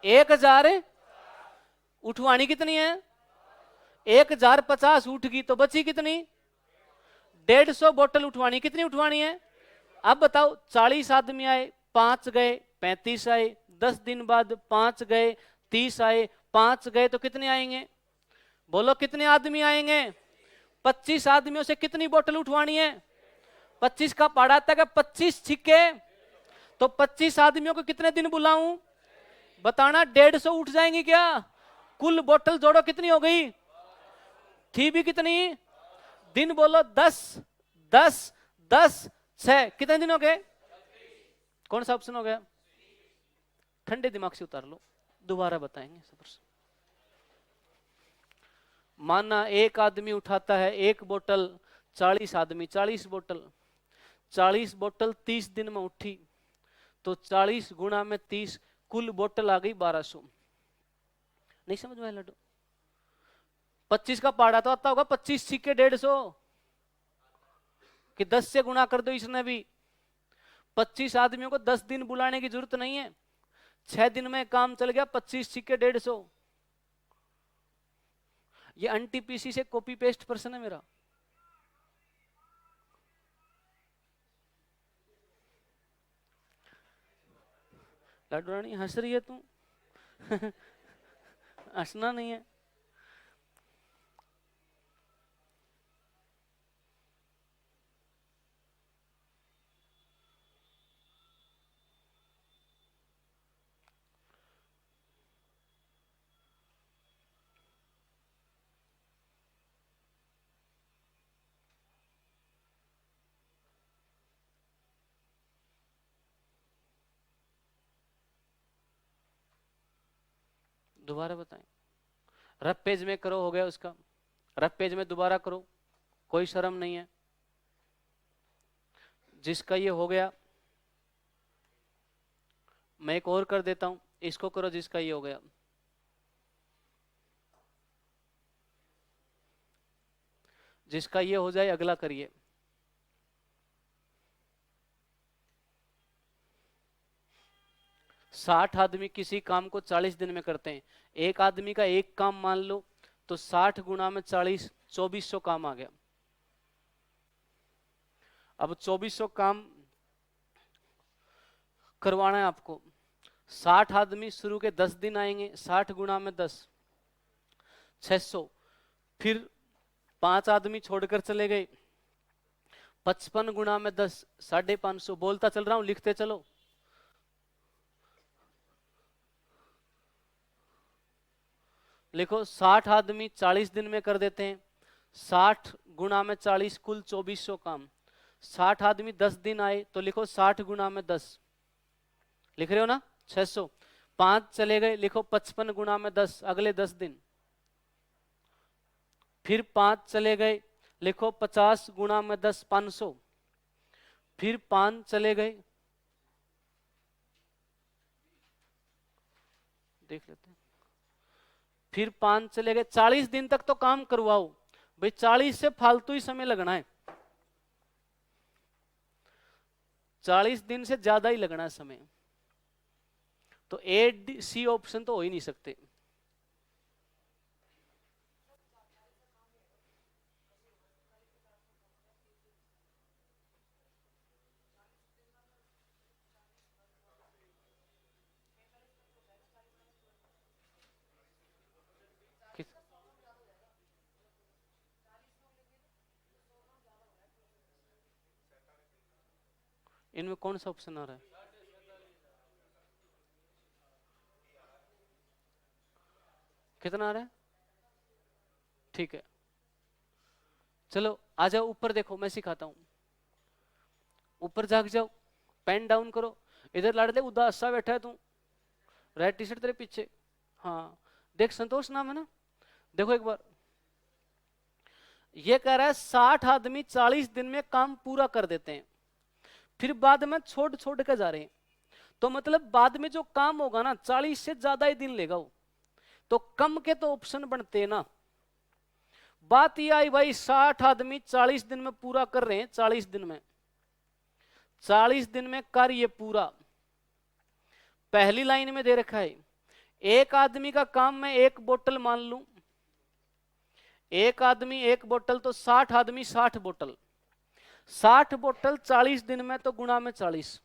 1000 उठवानी कितनी है? 1050 उठ गई तो बची कितनी? 150 बोतल उठवानी। कितनी उठवानी है? अब बताओ 40 आदमी आए, 5 गए, 35 आए, 10 दिन बाद 5 गए, 30 आए, 5 गए तो कितने आएंगे? बोलो कितने आदमी आएंगे? 25 आदमियों से कितनी बोतल उठवानी है? 25 का पाड़ा तक है, 25 छिक्के, तो 25 आदमियों को कितने दिन बुलाऊं? बताना। 150 उठ जाएंगी क्या? कुल बोतल जोड़ो कितनी हो गई? थी भी कितनी? दिन बोलो 10 10 10 6, कितने दिन हो गए? कौन सा ऑप्शन हो गया? ठंडे दिमाग से उतार लो, दोबारा बताएंगे सबर से। माना एक आदमी उठाता है एक बोतल, 40 आदमी 40 बोतल, 40 बोतल 30 दिन में उठी, तो 40 गुणा में 30, कुल बोतल आ गई 1200। नहीं समझ में लड्डू? 25 का पाड़ा तो आता होगा, 25 छिक्के 150, कि 10 से गुणा कर दो इसने भी। 25 आदमियों को 10 दिन बुलाने की जरूरत नहीं है, 6 दिन में काम चल गया, 25 छिक्के 150। ये एनटीपीसी से कॉपी पेस्ट पर्सन है मेरा। लाडू रानी हंस रही है तू? हंसना नहीं है। दोबारा बताएं। रफ पेज में करो, हो गया उसका। रफ पेज में दोबारा करो, कोई शर्म नहीं है। जिसका ये हो गया, मैं एक और कर देता हूं, इसको करो जिसका ये हो गया। जिसका ये हो जाए अगला करिए। साठ आदमी किसी काम को 40 दिन में करते हैं। एक आदमी का एक काम मान लो, तो 60 गुणा में 40, 2400 काम आ गया। अब 2400 काम करवाना है आपको। 60 आदमी शुरू के 10 दिन आएंगे, 60 गुणा में 10, 600। फिर 5 आदमी छोड़कर चले गए, 55 गुणा में 10, 550। बोलता चल रहा हूं, लिखते चलो। लिखो 60 आदमी 40 दिन में कर देते हैं, 60 गुणा में 40, कुल 2400 काम। 60 आदमी 10 दिन आए, तो लिखो 60 गुणा में 10, लिख रहे हो ना, 600। 5 चले गए, लिखो 55 गुणा में 10, अगले 10 दिन। फिर 5 चले गए, लिखो 50 गुणा में 10, 500। फिर 5 चले गए, देख लेते हैं। फिर 5 चले गए, 40 दिन तक तो काम करवाओ भाई, 40 से फालतू ही समय लगना है, 40 दिन से ज्यादा ही लगना है समय, तो ए सी ऑप्शन तो हो ही नहीं सकते। इनमें कौन सा ऑप्शन आ रहा है? कितना आ रहा है? ठीक है, चलो आ जाओ ऊपर, देखो मैं सिखाता हूं। ऊपर जाग जाओ, पेन डाउन करो। इधर लाड़ दे, उदास सा बैठा है तू, रेड टी शर्ट तेरे पीछे। हाँ देख, संतोष नाम है ना, देखो एक बार। ये कह रहा है 60 आदमी 40 दिन में काम पूरा कर देते हैं, फिर बाद में छोड़ छोड़ के जा रहे हैं। तो मतलब बाद में जो काम होगा ना, 40 से ज्यादा ही दिन लेगा वो, तो कम के तो ऑप्शन बनते हैं ना। बात यह आई भाई 60 आदमी 40 दिन में पूरा कर रहे हैं, 40 दिन में, 40 दिन में कर ये पूरा। पहली लाइन में दे रखा है एक आदमी का काम मैं 1 बोतल मान लूं, 1 आदमी 1 बोतल, तो 60 आदमी 60 बोतल, 60 बोतल 40 दिन में, तो गुणा में 40,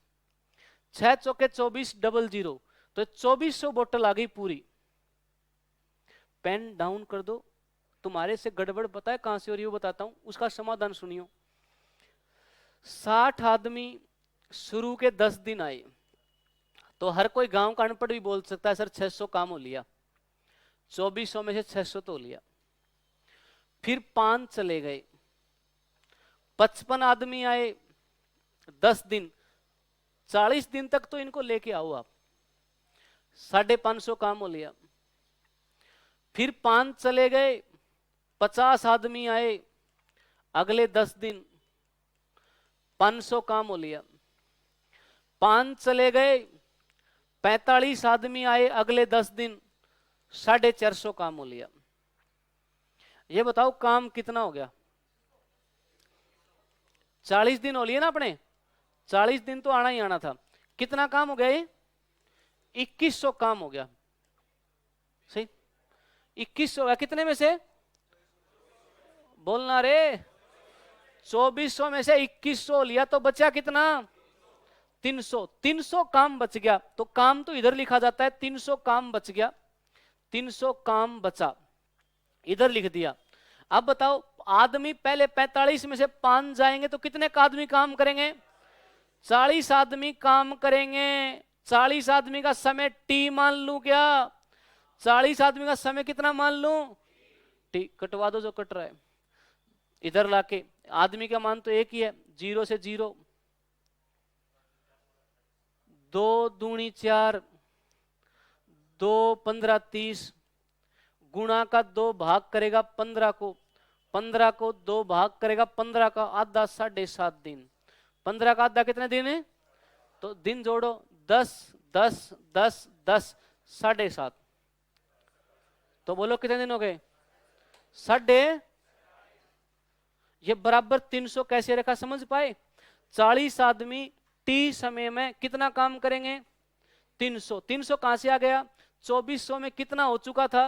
6 चौके 24 डबल 0, तो 2400 बोतल आ गई पूरी। पेन डाउन कर दो, तुम्हारे से गड़बड़ पता है कहां से हो रही है बताता हूं, उसका समाधान सुनियो। 60 आदमी शुरू के 10 दिन आए, तो हर कोई गांव का अनपढ़ भी बोल सकता है सर 600 काम हो लिया, 2400 में से 600 तो लिया। फिर 5 चले गए, 55 आदमी आए 10 दिन, 40 दिन तक तो इनको लेके आओ आप, 550 काम हो लिया। फिर 5 चले गए, 50 आदमी आए अगले 10 दिन, 500 काम हो लिया। 5 चले गए, 45 आदमी आए अगले 10 दिन, 450 काम हो लिया। ये बताओ काम कितना हो गया? 40 दिन हो लिए ना अपने, 40 दिन तो आना ही आना था। कितना काम हो गया? ये 2100 काम हो गया। सही, 2100 हो गया। कितने में से? बोलना रे। 2400 में से 2100 लिया तो बचा कितना? 300। 300 काम बच गया, तो काम तो इधर लिखा जाता है, 300 काम बच गया, 300 काम बचा, इधर लिख दिया। अब बताओ आदमी पहले 45 में से 5 जाएंगे तो कितने का आदमी काम करेंगे? 40 आदमी काम करेंगे। 40 आदमी का समय टी मान लूं क्या? 40 आदमी का समय कितना मान लूं? टी। कटवा दो जो कट रहा है, इधर लाके। आदमी का मान तो एक ही है, 0 से 0, 2 दूनी 4, 2 15 30, गुणा का 2 भाग करेगा 15 को, 15 को 2 भाग करेगा 15 का आधा 7.5 दिन। 15 का आधा कितने दिन है? तो दिन जोड़ो, 10 10 10 10 7.5, तो बोलो कितने दिन हो गए? 7.5। ये बराबर 300 कैसे रखा समझ पाए? 40 आदमी टी समय में कितना काम करेंगे? 300। 300 कहां से आ गया? 2400 में कितना हो चुका था?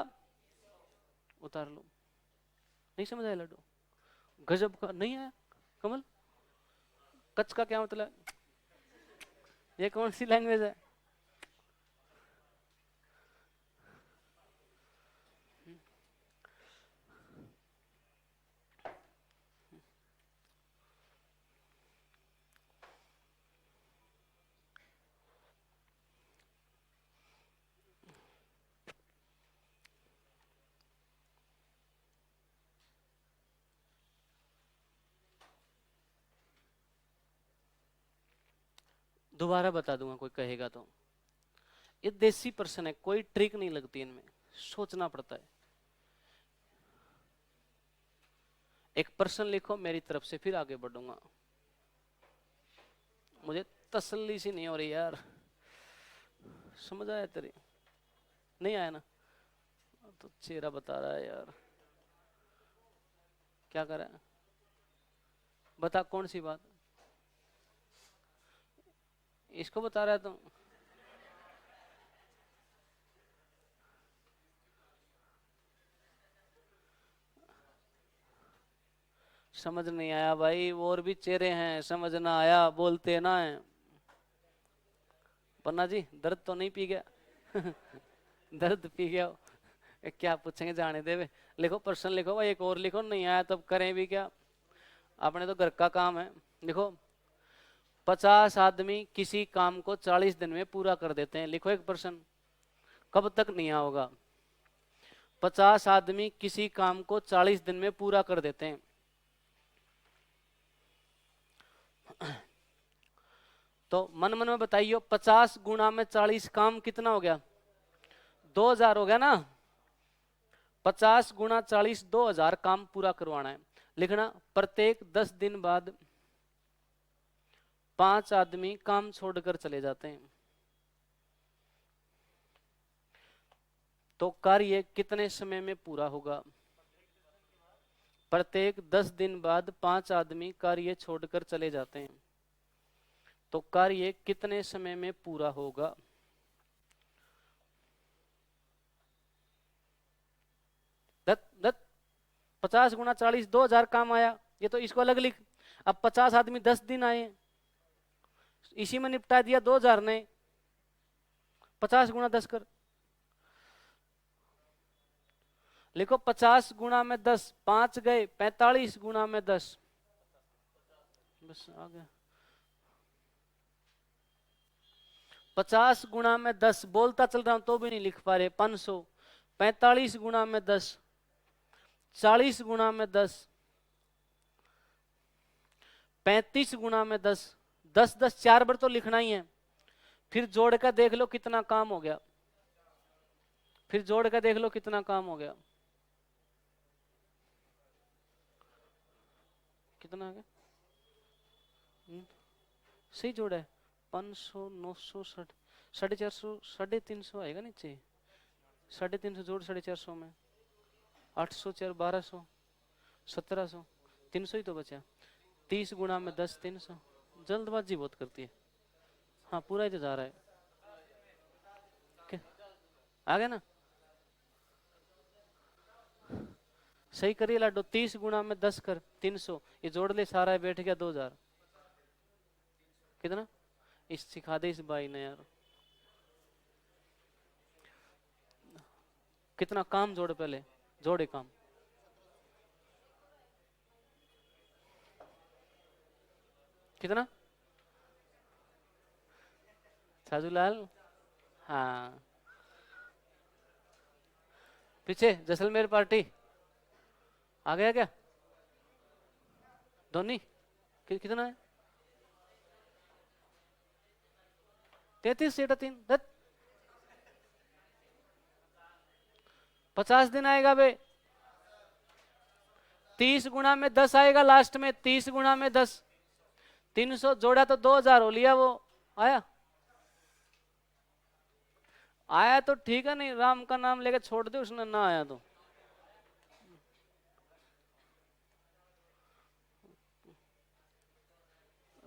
उतार लो। नहीं समझ आया लड्डू? गजब का नहीं आया कमल? कच का क्या मतलब? ये कौन सी लैंग्वेज है? दोबारा बता दूंगा कोई कहेगा तो। ये देसी प्रश्न है, कोई ट्रिक नहीं लगती इनमें, सोचना पड़ता है। एक प्रश्न लिखो मेरी तरफ से, फिर आगे बढ़ूंगा। मुझे तसल्ली सी नहीं हो रही यार, समझ आया तेरी? नहीं आया ना? तो चेहरा बता रहा है यार। क्या कर रहा है? बता कौन सी बात? इसको बता रहा है तुम? समझ नहीं आया भाई, और भी चेहरे हैं, समझ ना आया बोलते ना है। पन्ना जी दर्द तो नहीं पी गया? दर्द पी गया हो? क्या पूछेंगे, जाने दे वे। लिखो प्रश्न लिखो भाई, एक और लिखो, नहीं आया तब करें भी क्या, अपने तो घर का काम है। लिखो 50 आदमी किसी काम को 40 दिन में पूरा कर देते हैं। लिखो एक प्रश्न, कब तक नहीं होगा? 50 आदमी किसी काम को 40 दिन में पूरा कर देते हैं। तो मन मन में बताइए, 50 गुणा में 40 काम कितना हो गया? 2000 हो गया ना? 50 गुणा 40 2000 काम पूरा करवाना है। लिखना प्रत्येक 10 दिन बाद 5 आदमी काम छोड़कर चले जाते हैं, तो कार्य कितने समय में पूरा होगा? प्रत्येक 10 दिन बाद 5 आदमी कार्य छोड़कर चले जाते हैं, तो कार्य कितने समय में पूरा होगा? दत्त दत्त 50 गुना 40 2000 काम आया, ये तो इसको अलग लिख। अब 50 आदमी 10 दिन आए, इसी में निपटा दिया 2000 ने। 50 गुना 10 कर, लिखो 50 गुना में 10, 5 गए 45 गुना में 10, बस आ गया। 50 गुना में 10, बोलता चल रहा हूं तो भी नहीं लिख पा रहे, 500। 45 गुना में 10, 40 गुना में 10, 35 गुना में 10, 10 10 4 बार तो लिखना ही है। फिर जोड़ कर देख लो कितना काम हो गया, फिर जोड़ कर देख लो कितना काम हो गया, कितना आ गया? सही जोड़ा है, 500 900 450 350 आएगा नीचे, 350 जोड़ 450 में 800 4 1200 1700, 300 ही तो बचा। 30 गुना में 10 300, जल्दबाजी बहुत करती है। हाँ पूरा ही तो जा रहा है, आ गया ना? सही करिए लाडो, 30 गुना में 10 कर 300, ये जोड़ ले सारा है, बैठ गया 2000। कितना इस सिखा दे इस भाई ने यार, कितना काम जोड़, पहले जोड़े काम। कितना साजूलाल? हाँ पीछे जैसलमेर पार्टी आ गया क्या? धोनी कितना है? 33 3, 50 दिन आएगा बे। 30 गुना में 10 आएगा लास्ट में, 30 गुना में 10, 300 जोड़ा तो 2000 हो लिया, वो आया? आया तो ठीक है, नहीं राम का नाम लेके छोड़ दे, उसने ना आया तो।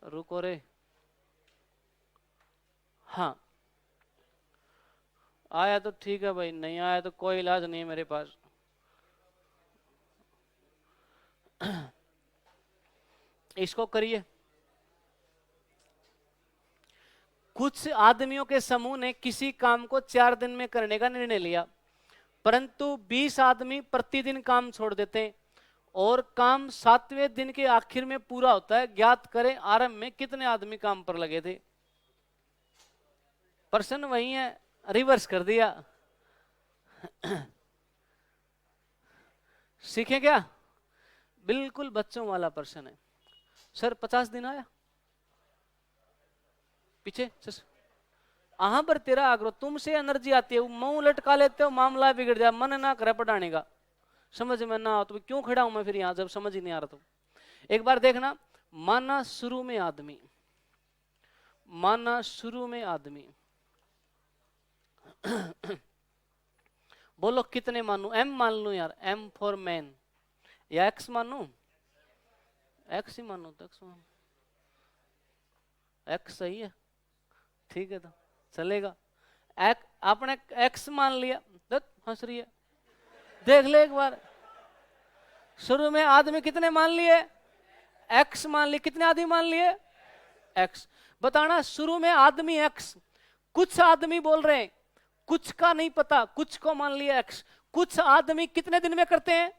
रुको रे, हाँ आया तो ठीक है भाई, नहीं आया तो कोई इलाज नहीं है मेरे पास। इसको करिए। कुछ आदमियों के समूह ने किसी काम को 4 दिन में करने का निर्णय लिया, परंतु 20 आदमी प्रतिदिन काम छोड़ देते हैं और काम 7वें दिन के आखिर में पूरा होता है। ज्ञात करें आरंभ में कितने आदमी काम पर लगे थे? प्रश्न वही है, रिवर्स कर दिया। सीखे क्या? बिल्कुल बच्चों वाला प्रश्न है। सर 50 दिन आया पीछे, आहा पर तेरा आग्रह, तुमसे एनर्जी आती है, मुंह लटका लेते हो, मामला बिगड़ जाए, मन ना करे पढ़ाने का, समझ में ना हो तो क्यों खड़ा हूं मैं फिर यहां, जब समझ ही नहीं आ रहा। तो एक बार देखना, माना शुरू में आदमी, माना शुरू में आदमी बोलो कितने मानू? एम मान लू यार, एम फॉर मैन, या एक्स मानू? एक्स ही मानो तो एक्स मानो, एक्स सही है, ठीक है तो चलेगा। आपने एक्स मान लिया, हंस रही है, देख ले एक बार। शुरू में आदमी कितने मान लिए? एक्स मान लिए। कितने आदमी मान लिए? एक्स। बताना, शुरू में आदमी एक्स, कुछ आदमी बोल रहे हैं, कुछ का नहीं पता, कुछ को मान लिया एक्स। कुछ आदमी कितने दिन में करते हैं?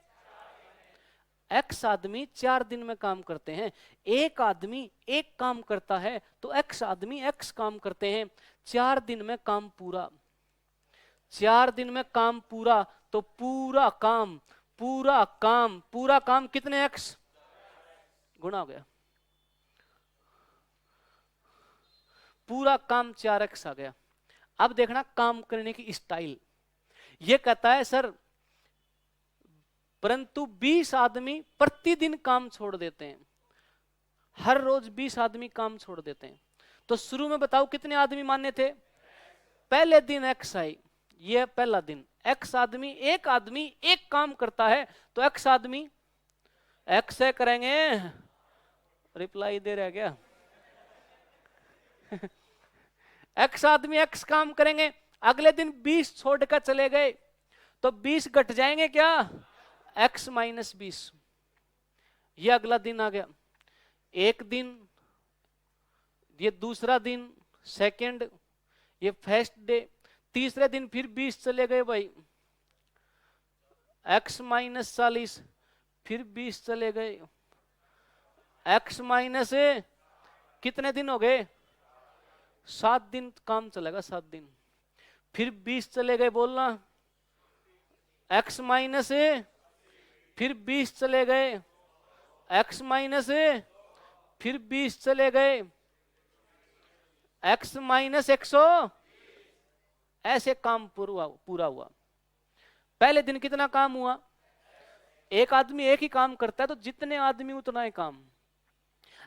एक्स आदमी 4 दिन में काम करते हैं। एक आदमी एक काम करता है तो एक्स आदमी एक्स काम करते हैं। 4 दिन में काम पूरा, 4 दिन में काम पूरा, तो पूरा काम, पूरा काम, पूरा काम कितने एक्स? गुणा हो गया, पूरा काम 4x आ गया। अब देखना काम करने की स्टाइल, ये कहता है सर परंतु 20 आदमी प्रतिदिन काम छोड़ देते हैं, हर रोज 20 आदमी काम छोड़ देते हैं। तो शुरू में बताओ कितने आदमी मान्य थे? पहले दिन एक्स आई, ये पहला दिन, एक्स आदमी एक काम करता है तो एक्स आदमी एक्स से करेंगे, रिप्लाई दे रहा है क्या? एक्स आदमी एक्स काम करेंगे, अगले दिन 20 छोड़कर चले गए तो 20 घट जाएंगे क्या? X minus 20। ये अगला दिन आ गया, एक दिन, ये दूसरा दिन, सेकंड, ये फर्स्ट डे, तीसरे दिन फिर 20 चले गए भाई, एक्स माइनस 40, फिर 20 चले गए, एक्स माइनस कितने दिन हो गए? 7 दिन काम चलेगा, 7 दिन, फिर 20 चले गए, बोलना एक्स माइनस फिर 20 चले गए, एक्स माइनस फिर 20 चले गए, एक्स माइनस 100, ऐसे काम पूरा हुआ। पहले दिन कितना काम हुआ? एक आदमी एक ही काम करता है तो जितने आदमी उतना ही काम,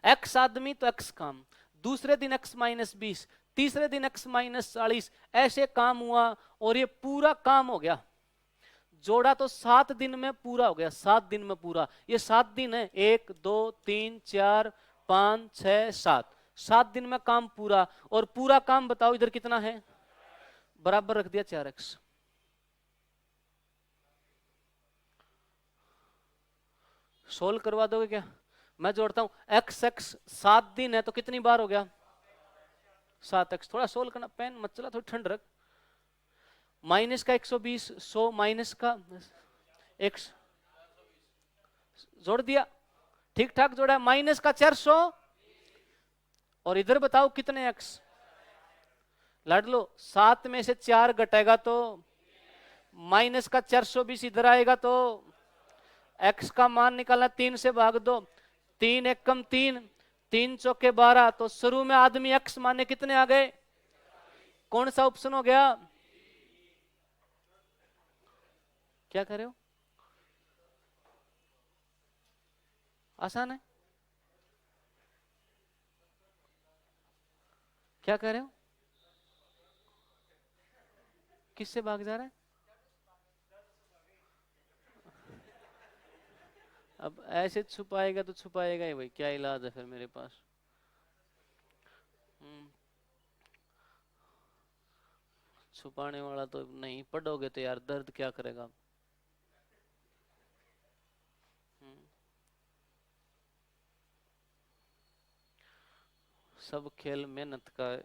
एक्स आदमी तो एक्स काम, दूसरे दिन एक्स माइनस 20, तीसरे दिन एक्स माइनस 40, ऐसे काम हुआ और ये पूरा काम हो गया। जोड़ा तो 7 दिन में पूरा हो गया, 7 दिन में पूरा। ये 7 दिन है, 1 2 3 4 5 6 7, 7 दिन में काम पूरा। और पूरा काम बताओ इधर कितना है? बराबर रख दिया 4x। सोल्व करवा दोगे क्या? मैं जोड़ता हूं, एक्स एक्स 7 दिन है तो कितनी बार हो गया? 7x। थोड़ा सोल्व करना, पेन मत चला, थोड़ी ठंड रख। माइनस का 120, 100 माइनस का x जोड़ दिया, ठीक ठाक जोड़ा। माइनस का 400, और इधर बताओ कितने x? लड़ लो, 7 में से 4 घटेगा तो माइनस का 420 इधर आएगा तो x का मान निकालना, 3 से भाग दो, 3 एक कम 3, 3 चौके 12। तो शुरू में आदमी x माने कितने आ गए? कौन सा ऑप्शन हो गया? क्या कर रहे हो? आसान है, क्या कर रहे हो? किससे भाग जा रहा है? अब ऐसे छुपाएगा तो छुपाएगा ही भाई, क्या इलाज है फिर मेरे पास? छुपाने वाला तो नहीं, पढ़ोगे तो यार दर्द क्या करेगा। सब खेल मेहनत का है।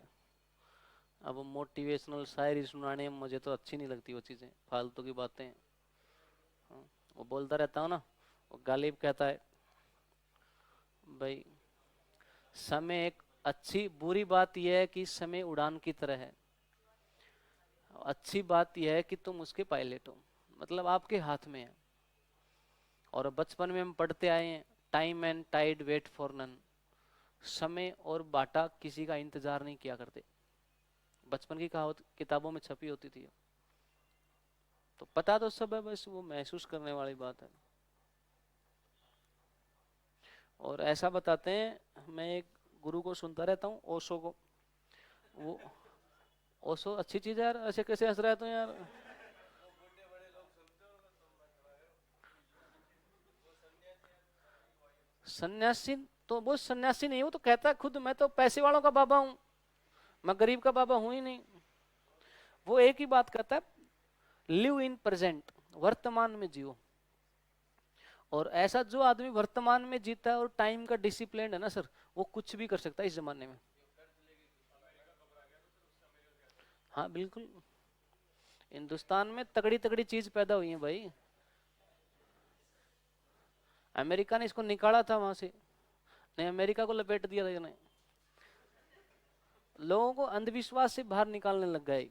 अब मोटिवेशनल शायरी सुनाने में मुझे तो अच्छी नहीं लगती वो चीजें, फालतू की बातें। वो बोलता रहता हूँ ना, वो गालिब कहता है भाई, समय एक अच्छी, बुरी बात यह है कि समय उड़ान की तरह है, अच्छी बात यह है कि तुम उसके पायलट हो, मतलब आपके हाथ में है। और बचपन में हम पढ़ते आए हैं, time and tide wait for none, समय और बाटा किसी का इंतजार नहीं किया करते। बचपन की कहावत किताबों में छपी होती थी। तो पता तो सब है, बस वो महसूस करने वाली बात है। और ऐसा बताते हैं, मैं एक गुरु को सुनता रहता हूँ, ओशो को। वो ओशो अच्छी चीज है यार, ऐसे कैसे हंस रहा है तो यार? सन्यासी? तो वो सन्यासी नहीं, वो तो कहता है खुद मैं तो पैसे वालों का बाबा हूं, मैं गरीब का बाबा हूं ही नहीं। वो एक ही बात कहता है, लिव इन प्रेजेंट, वर्तमान में जियो। और ऐसा जो आदमी वर्तमान में जीता है और टाइम का डिसिप्लिन है ना सर, वो कुछ भी कर सकता है इस जमाने में। हाँ बिल्कुल, हिंदुस्तान में तगड़ी तगड़ी चीज पैदा हुई है भाई। अमेरिका ने इसको निकाला था वहां से, नहीं अमेरिका को लपेट दिया था इन्हें। लोगों को अंधविश्वास से बाहर निकालने लग गए।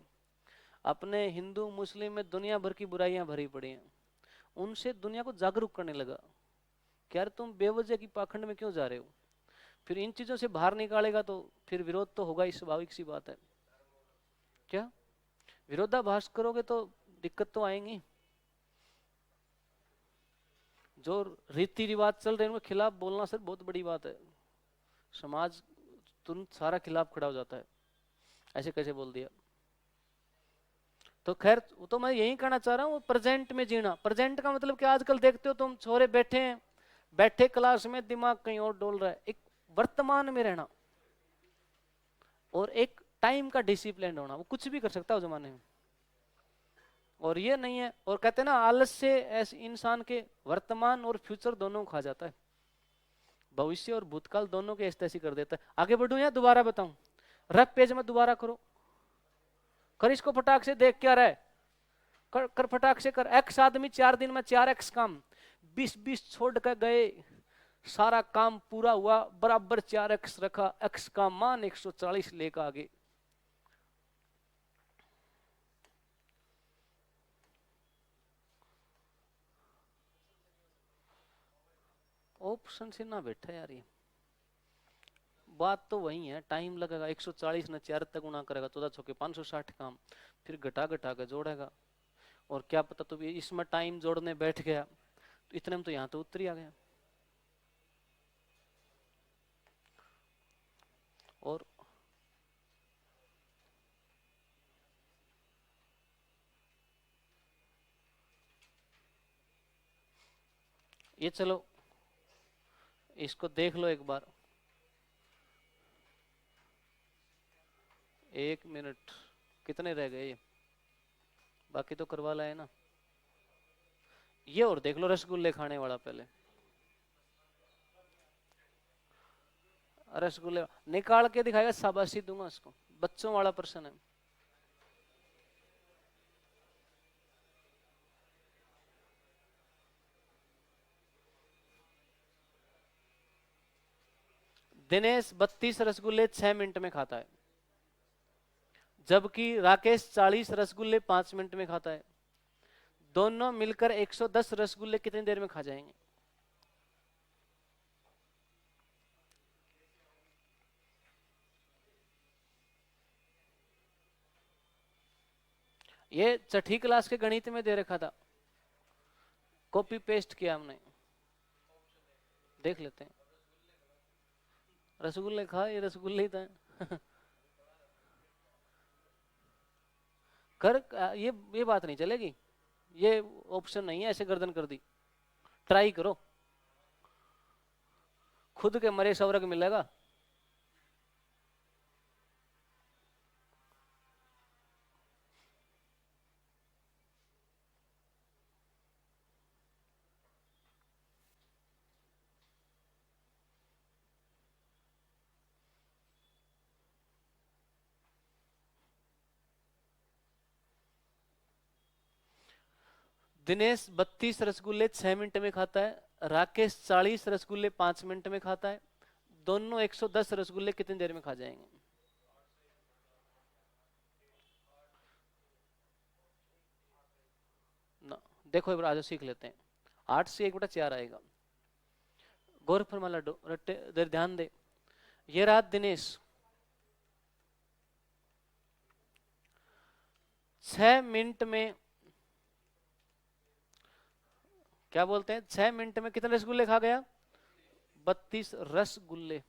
अपने हिंदू मुस्लिम में दुनिया भर की बुराइयां भरी पड़ी हैं, उनसे दुनिया को जागरूक करने लगा कि यार तुम बेवजह की पाखंड में क्यों जा रहे हो। फिर इन चीजों से बाहर निकालेगा तो फिर विरोध तो होगा ही, स्वाभाविक सी बात है। क्या विरोधाभास करोगे तो दिक्कत तो आएंगी। जो रीति रिवाज चल रहे हैं उनके खिलाफ बोलना सर बहुत बड़ी बात है, समाज तुरंत सारा खिलाफ खड़ा हो जाता है, ऐसे कैसे बोल दिया। तो खैर तो मैं यही कहना चाह रहा हूँ, प्रेजेंट में जीना। प्रेजेंट का मतलब कि आजकल देखते हो तुम, छोरे बैठे हैं बैठे क्लास में दिमाग कहीं और डोल रहा है। एक वर्तमान में रहना और एक टाइम का डिसिप्लिन होना, वो कुछ भी कर सकता है उस जमाने में। और ये नहीं है, और कहते हैं ना आलस से ऐसे इंसान के वर्तमान और फ्यूचर दोनों को खा जाता है, भविष्य और भूतकाल दोनों के ऐसी कर देता है। आगे बढ़ूं या दोबारा बताऊं? रफ पेज में दोबारा करो, कर इसको फटाक से, देख क्या रहा है, कर फटाक से कर। एक्स आदमी 4 दिन में 4 एक्स काम, 20 छोड़ कर गए, सारा काम पूरा हुआ, बराबर 4 एक्स रखा, एक्स का मान 140 लेकर आगे। ऑप्शन से ना बैठा यार, ये बात तो वही है, टाइम लगेगा। 140 न 4 तक गुना करेगा, 14 छक्के 560 काम, फिर घटा घटा कर जोड़ेगा। और क्या पता तो भी इसमें टाइम जोड़ने बैठ गया तो इतने में तो यहाँ तो उत्तर ही आ गया। और ये चलो इसको देख लो एक बार, 1 मिनट कितने रह गए ये, बाकी तो करवा लाए ना। ये और देख लो रसगुल्ले खाने वाला, पहले रसगुल्ले निकाल के दिखाएगा, शाबाशी दूंगा उसको। बच्चों वाला प्रश्न है। दिनेश 32 रसगुल्ले 6 मिनट में खाता है, जबकि राकेश 40 रसगुल्ले 5 मिनट में खाता है। दोनों मिलकर 110 रसगुल्ले कितनी देर में खा जाएंगे? ये छठी क्लास के गणित में दे रखा था, कॉपी पेस्ट किया हमने, देख लेते हैं। रसगुल्ले खा, ये रसगुल्ले ही था। कर ये बात नहीं चलेगी, ये ऑप्शन नहीं है, ऐसे गर्दन कर दी। ट्राई करो, खुद के मरे स्वर्ग मिलेगा। दिनेश 32 रसगुल्ले 6 मिनट में खाता है, राकेश 40 रसगुल्ले 5 मिनट में खाता है। दोनों 110 रसगुल्ले कितनी देर में खा जाएंगे? ना देखो एक बार आज सीख लेते हैं। 8 से 1/4 आएगा। गौर फरमा लड्डू, रट्टे देर ध्यान दे। ये रहा दिनेश, 6 मिनट में, क्या बोलते हैं, 6 मिनट में कितने रसगुल्ले खा गया? 32 रसगुल्ले।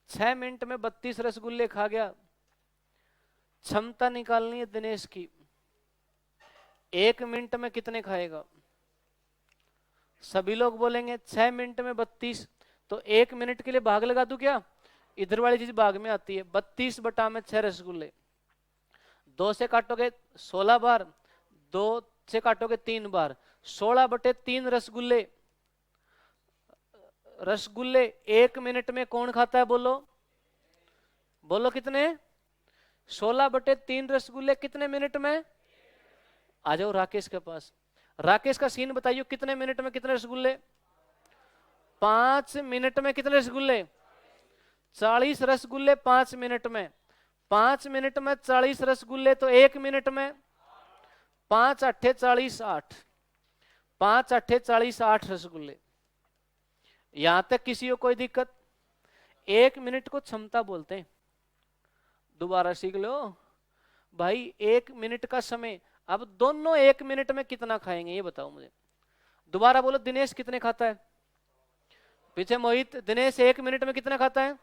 6 मिनट में 32 रसगुल्ले खा गया। क्षमता निकालनी है दिनेश की, 1 मिनट में कितने खाएगा? सभी लोग बोलेंगे 6 मिनट में 32, तो 1 मिनट के लिए भाग लगा दूं क्या? इधर वाली चीज भाग में आती है। 32 बटा में 6 रसगुल्ले, 2 से काटोगे 16 बार, 2 से काटोगे 3 बार, 16 बटे 3 रसगुल्ले। रसगुल्ले 1 मिनट में कौन खाता है? बोलो बोलो कितने? 16 बटे 3 रसगुल्ले कितने मिनट में? आ जाओ राकेश के पास। राकेश का सीन बताइए, कितने मिनट में कितने रसगुल्ले? 5 मिनट में कितने रसगुल्ले? 40 रसगुल्ले 5 मिनट में। 5 मिनट में 40 रसगुल्ले, तो 1 मिनट में 5 अट्ठे 40 8, 5 अट्ठे 40 8 रसगुल्ले। यहां तक किसी को कोई दिक्कत? 1 मिनट को क्षमता बोलते हैं। दोबारा सीख लो भाई, 1 मिनट का समय। अब दोनों 1 मिनट में कितना खाएंगे ये बताओ मुझे। दोबारा बोलो, दिनेश कितने खाता है? पीछे मोहित, दिनेश 1 मिनट में कितना खाता है?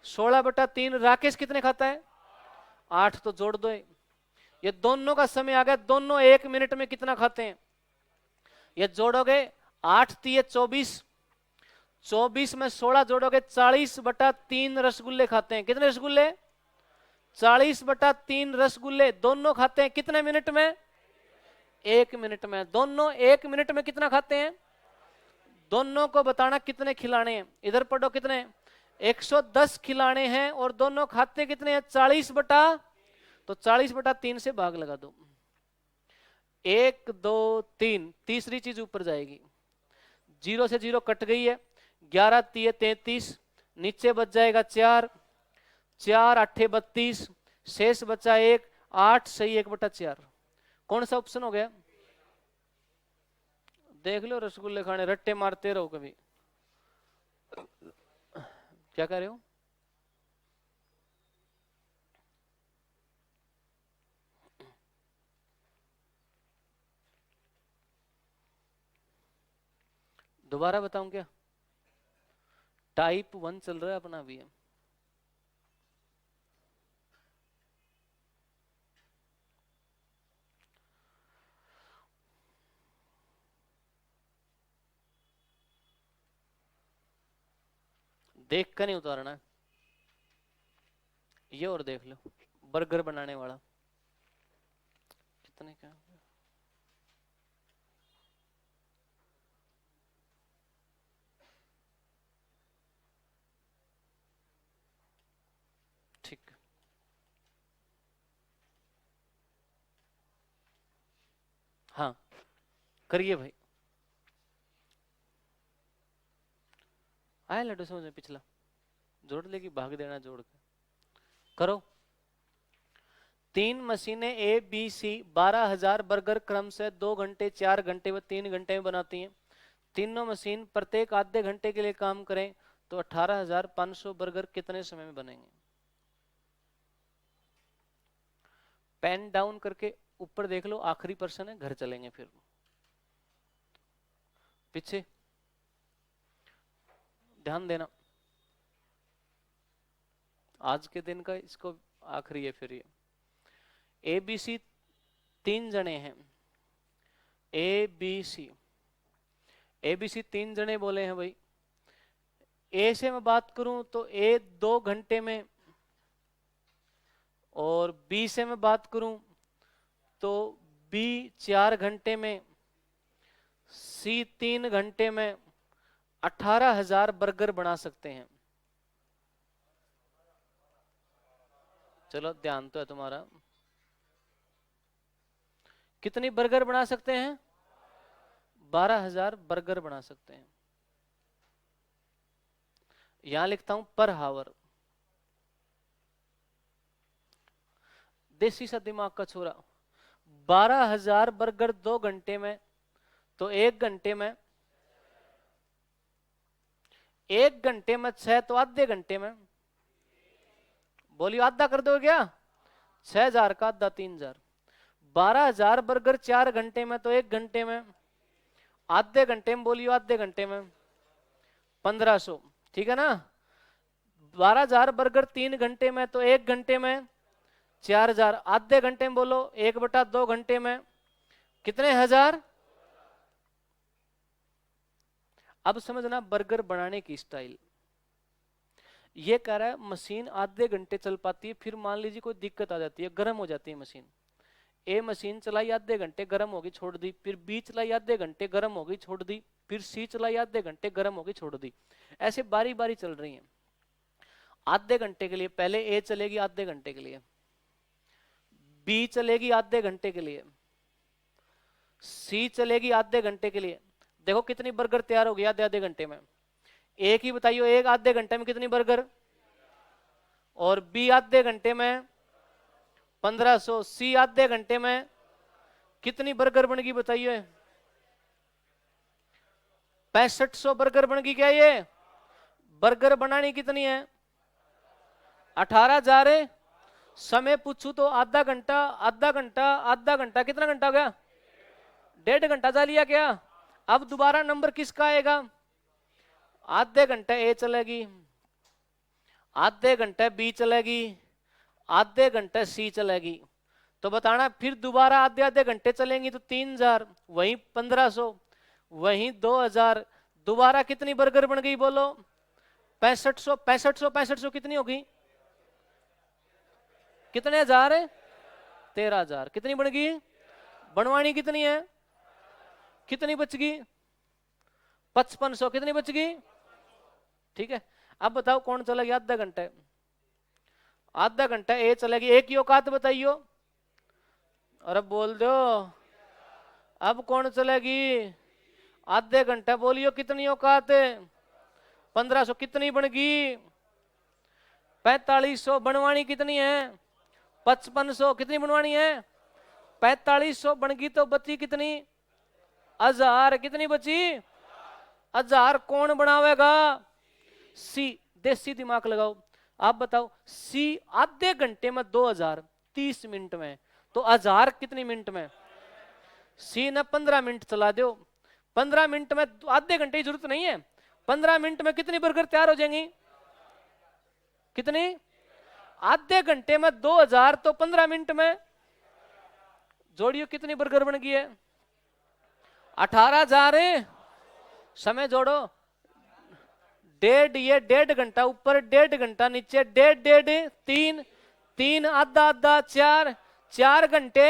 16 बटा 3। राकेश कितने खाता है? 8। तो जोड़ दो, ये दोनों का समय आ गया। दोनों 1 मिनट में कितना खाते हैं? ये जोड़ोगे 8 तिये 24, 24 में 16 जोड़ोगे 40/3 रसगुल्ले खाते हैं। कितने रसगुल्ले? 40/3 रसगुल्ले दोनों खाते हैं कितने मिनट में? 1 मिनट में। दोनों 1 मिनट में कितना खाते हैं? दोनों को बताना कितने खिलाने हैं। इधर पढ़ो कितने? 110 खिलाने हैं और दोनों खाते कितने हैं? 40 तो 40/3 से भाग लगा दो। 1 2 3, तीसरी चीज ऊपर जाएगी। 0 से 0 कट गई है। 11 तिये 33, नीचे बच जाएगा 4, 4 8 32, शेष बचा 1, 8 सही 1/4। कौन सा ऑप्शन हो गया? देख लो, रसगुल्ले खाने रट्टे मारते रहो कभी। क्या कह रहे हो? दोबारा बताऊं क्या? टाइप 1 चल रहा है अपना भी। देख कर नहीं उतारना। ये और देख लो, बर्गर बनाने वाला कितने का? ठीक, हाँ करिए भाई। आया लड्डू समझ में? पिछला जोड़ लेगी, भाग देना जोड़ के करो। 3 मशीनें ए बी सी 12,000 बर्गर क्रम से 2 घंटे 4 घंटे व 3 घंटे में बनाती हैं। तीनों मशीन प्रत्येक आधे घंटे के लिए काम करें तो 18,500 बर्गर कितने समय में बनेंगे? पेन डाउन करके ऊपर देख लो, आखिरी पर्सन है, घर चलेंगे फिर। पीछे ध्यान देना, आज के दिन का इसको आखिरी है फिर। ये ए बी सी 3 जने हैं। ए बी सी 3 जने बोले हैं भाई। ए से मैं बात करूं तो ए 2 घंटे में, और बी से मैं बात करूं तो बी 4 घंटे में, सी 3 घंटे में 18,000 बर्गर बना सकते हैं। चलो ध्यान तो है तुम्हारा। कितनी बर्गर बना सकते हैं? 12,000 बर्गर बना सकते हैं। यहां लिखता हूं पर हावर। देसी सा दिमाग का छोरा। 12,000 बर्गर 2 घंटे में, तो 1 घंटे में, 1 घंटे में 6, तो आधे घंटे में बोलियो आधा कर दो क्या? 6,000 का आधा 3,000। 12,000 बर्गर 4 घंटे में, तो 1 घंटे में, आधे घंटे में बोलियो आधे घंटे में 1,500। ठीक है ना? 12,000 बर्गर 3 घंटे में, तो 1 घंटे में 4,000, आधे घंटे में बोलो 1/2 घंटे में कितने हजार? अब समझना बर्गर बनाने की स्टाइल। ये कह रहा है मशीन आधे घंटे चल पाती है, फिर मान लीजिए कोई दिक्कत आ जाती है, गर्म हो जाती है मशीन। ए मशीन चलाई आधे घंटे, गर्म होगी, छोड़ दी। फिर बी चलाई आधे घंटे, गर्म होगी, छोड़ दी। फिर सी चलाई आधे घंटे, गर्म होगी, छोड़ दी। ऐसे बारी बारी चल रही है। आधे घंटे के लिए पहले ए चलेगी, आधे घंटे के लिए बी चलेगी, आधे घंटे के लिए सी चलेगी, आधे घंटे के लिए। देखो कितनी बर्गर तैयार हो गई आधे आधे घंटे में। एक ही बताइए, एक आधे घंटे में कितनी बर्गर? और बी आधे घंटे में 1,500, सी आधे घंटे में कितनी बर्गर बन गई बताइए? 6500 बर्गर बन गई। क्या ये बर्गर बनानी कितनी है? 18,000 है। समय पूछू तो आधा घंटा, आधा घंटा, आधा घंटा, कितना घंटा हो गया? 1.5 घंटा जा लिया क्या? अब दोबारा नंबर किसका आएगा? आधे घंटे ए चलेगी, आधे घंटे बी चलेगी, आधे घंटे सी चलेगी। तो बताना फिर दोबारा आधे आधे घंटे चलेंगी तो 3,000, वही 1,500, वहीं 2000 दोबारा कितनी बर्गर बन गई बोलो? 6500 6500 6500 कितनी होगी? कितने हजार है? 13,000। कितनी बन गई? बनवानी कितनी है? कितनी बच गई? 5500। कितनी बच गई? ठीक है। अब बताओ कौन चलेगी आधा घंटा? आधा घंटा ए चलेगी। एक ही औकात बताइयो। अरे बोल दो। अब कौन चलेगी? आधे घंटा बोलियो कितनी औकात है? 1500। कितनी बन गई? 4500। बनवानी कितनी है? 5500। कितनी बनवानी है? 4500 बन गई तो बची कितनी? 1000। कितनी बची? 1000। कौन बनावेगा? सी। देसी दिमाग लगाओ। आप बताओ सी आधे घंटे में 2000 30 मिनट में, तो 1000 कितनी मिनट में? सी ने 15 मिनट चला दो। 15 मिनट में आधे घंटे की जरूरत नहीं है। 15 मिनट में कितनी बर्गर तैयार हो जाएंगी? कितनी? आधे घंटे में 2000 तो 15 मिनट में जोड़ियो कितनी बर्गर बन गई है? 18,000 है। समय जोड़ो। डेढ़, ये 1.5 घंटा ऊपर, 1.5 घंटा नीचे, 1.5 3 3 आधा आधा 4 4 घंटे।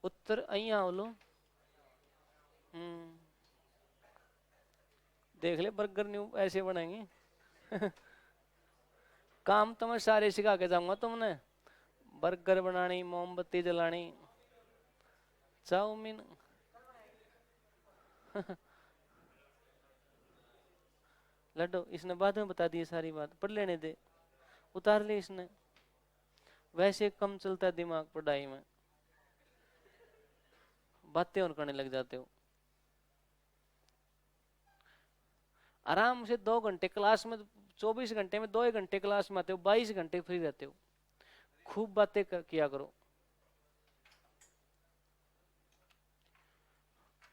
उत्तर अहिया बोलो। देख ले बर्गर न्यू ऐसे बनाएंगे। काम तो मैं सारे सिखा के जाऊंगा तुमने। बर्गर बनानी, मोमबत्ती जलानी, चाउमीन। लड्डू इसने बाद में बता दी सारी बात, पढ़ लेने दे। उतार ले इसने। वैसे कम चलता है दिमाग पढ़ाई में, बातें और करने लग जाते हो। आराम से 2 घंटे क्लास में, 24 घंटे में 2 घंटे क्लास में आते हो, 22 घंटे फ्री रहते हो। खूब बातें किया करो।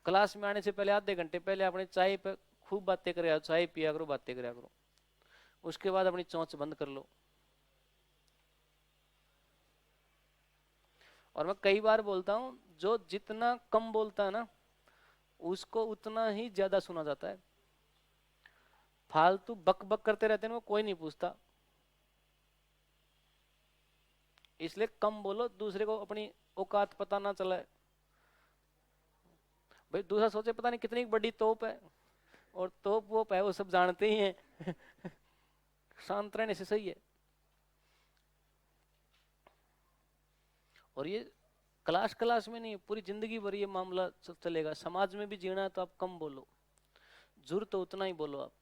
क्लास में आने से पहले आधे घंटे पहले अपने चाय पे खूब बातें करे, चाय पिया करो, बातें करा करो। उसके बाद अपनी चोंच बंद कर लो। और मैं कई बार बोलता हूं, जो जितना कम बोलता है ना, उसको उतना ही ज्यादा सुना जाता है। फालतू बक बक करते रहते हैं वो कोई नहीं पूछता। इसलिए कम बोलो, दूसरे को अपनी औकात पता ना चले। भाई दूसरा सोचे पता नहीं कितनी बड़ी तोप है, और तोप वो है वो सब जानते ही हैं। शांत रहने से सही है। और ये क्लास क्लास में नहीं, पूरी जिंदगी भर ये मामला चलेगा। समाज में भी जीना है तो आप कम बोलो, जरूरत तो उतना ही बोलो आप।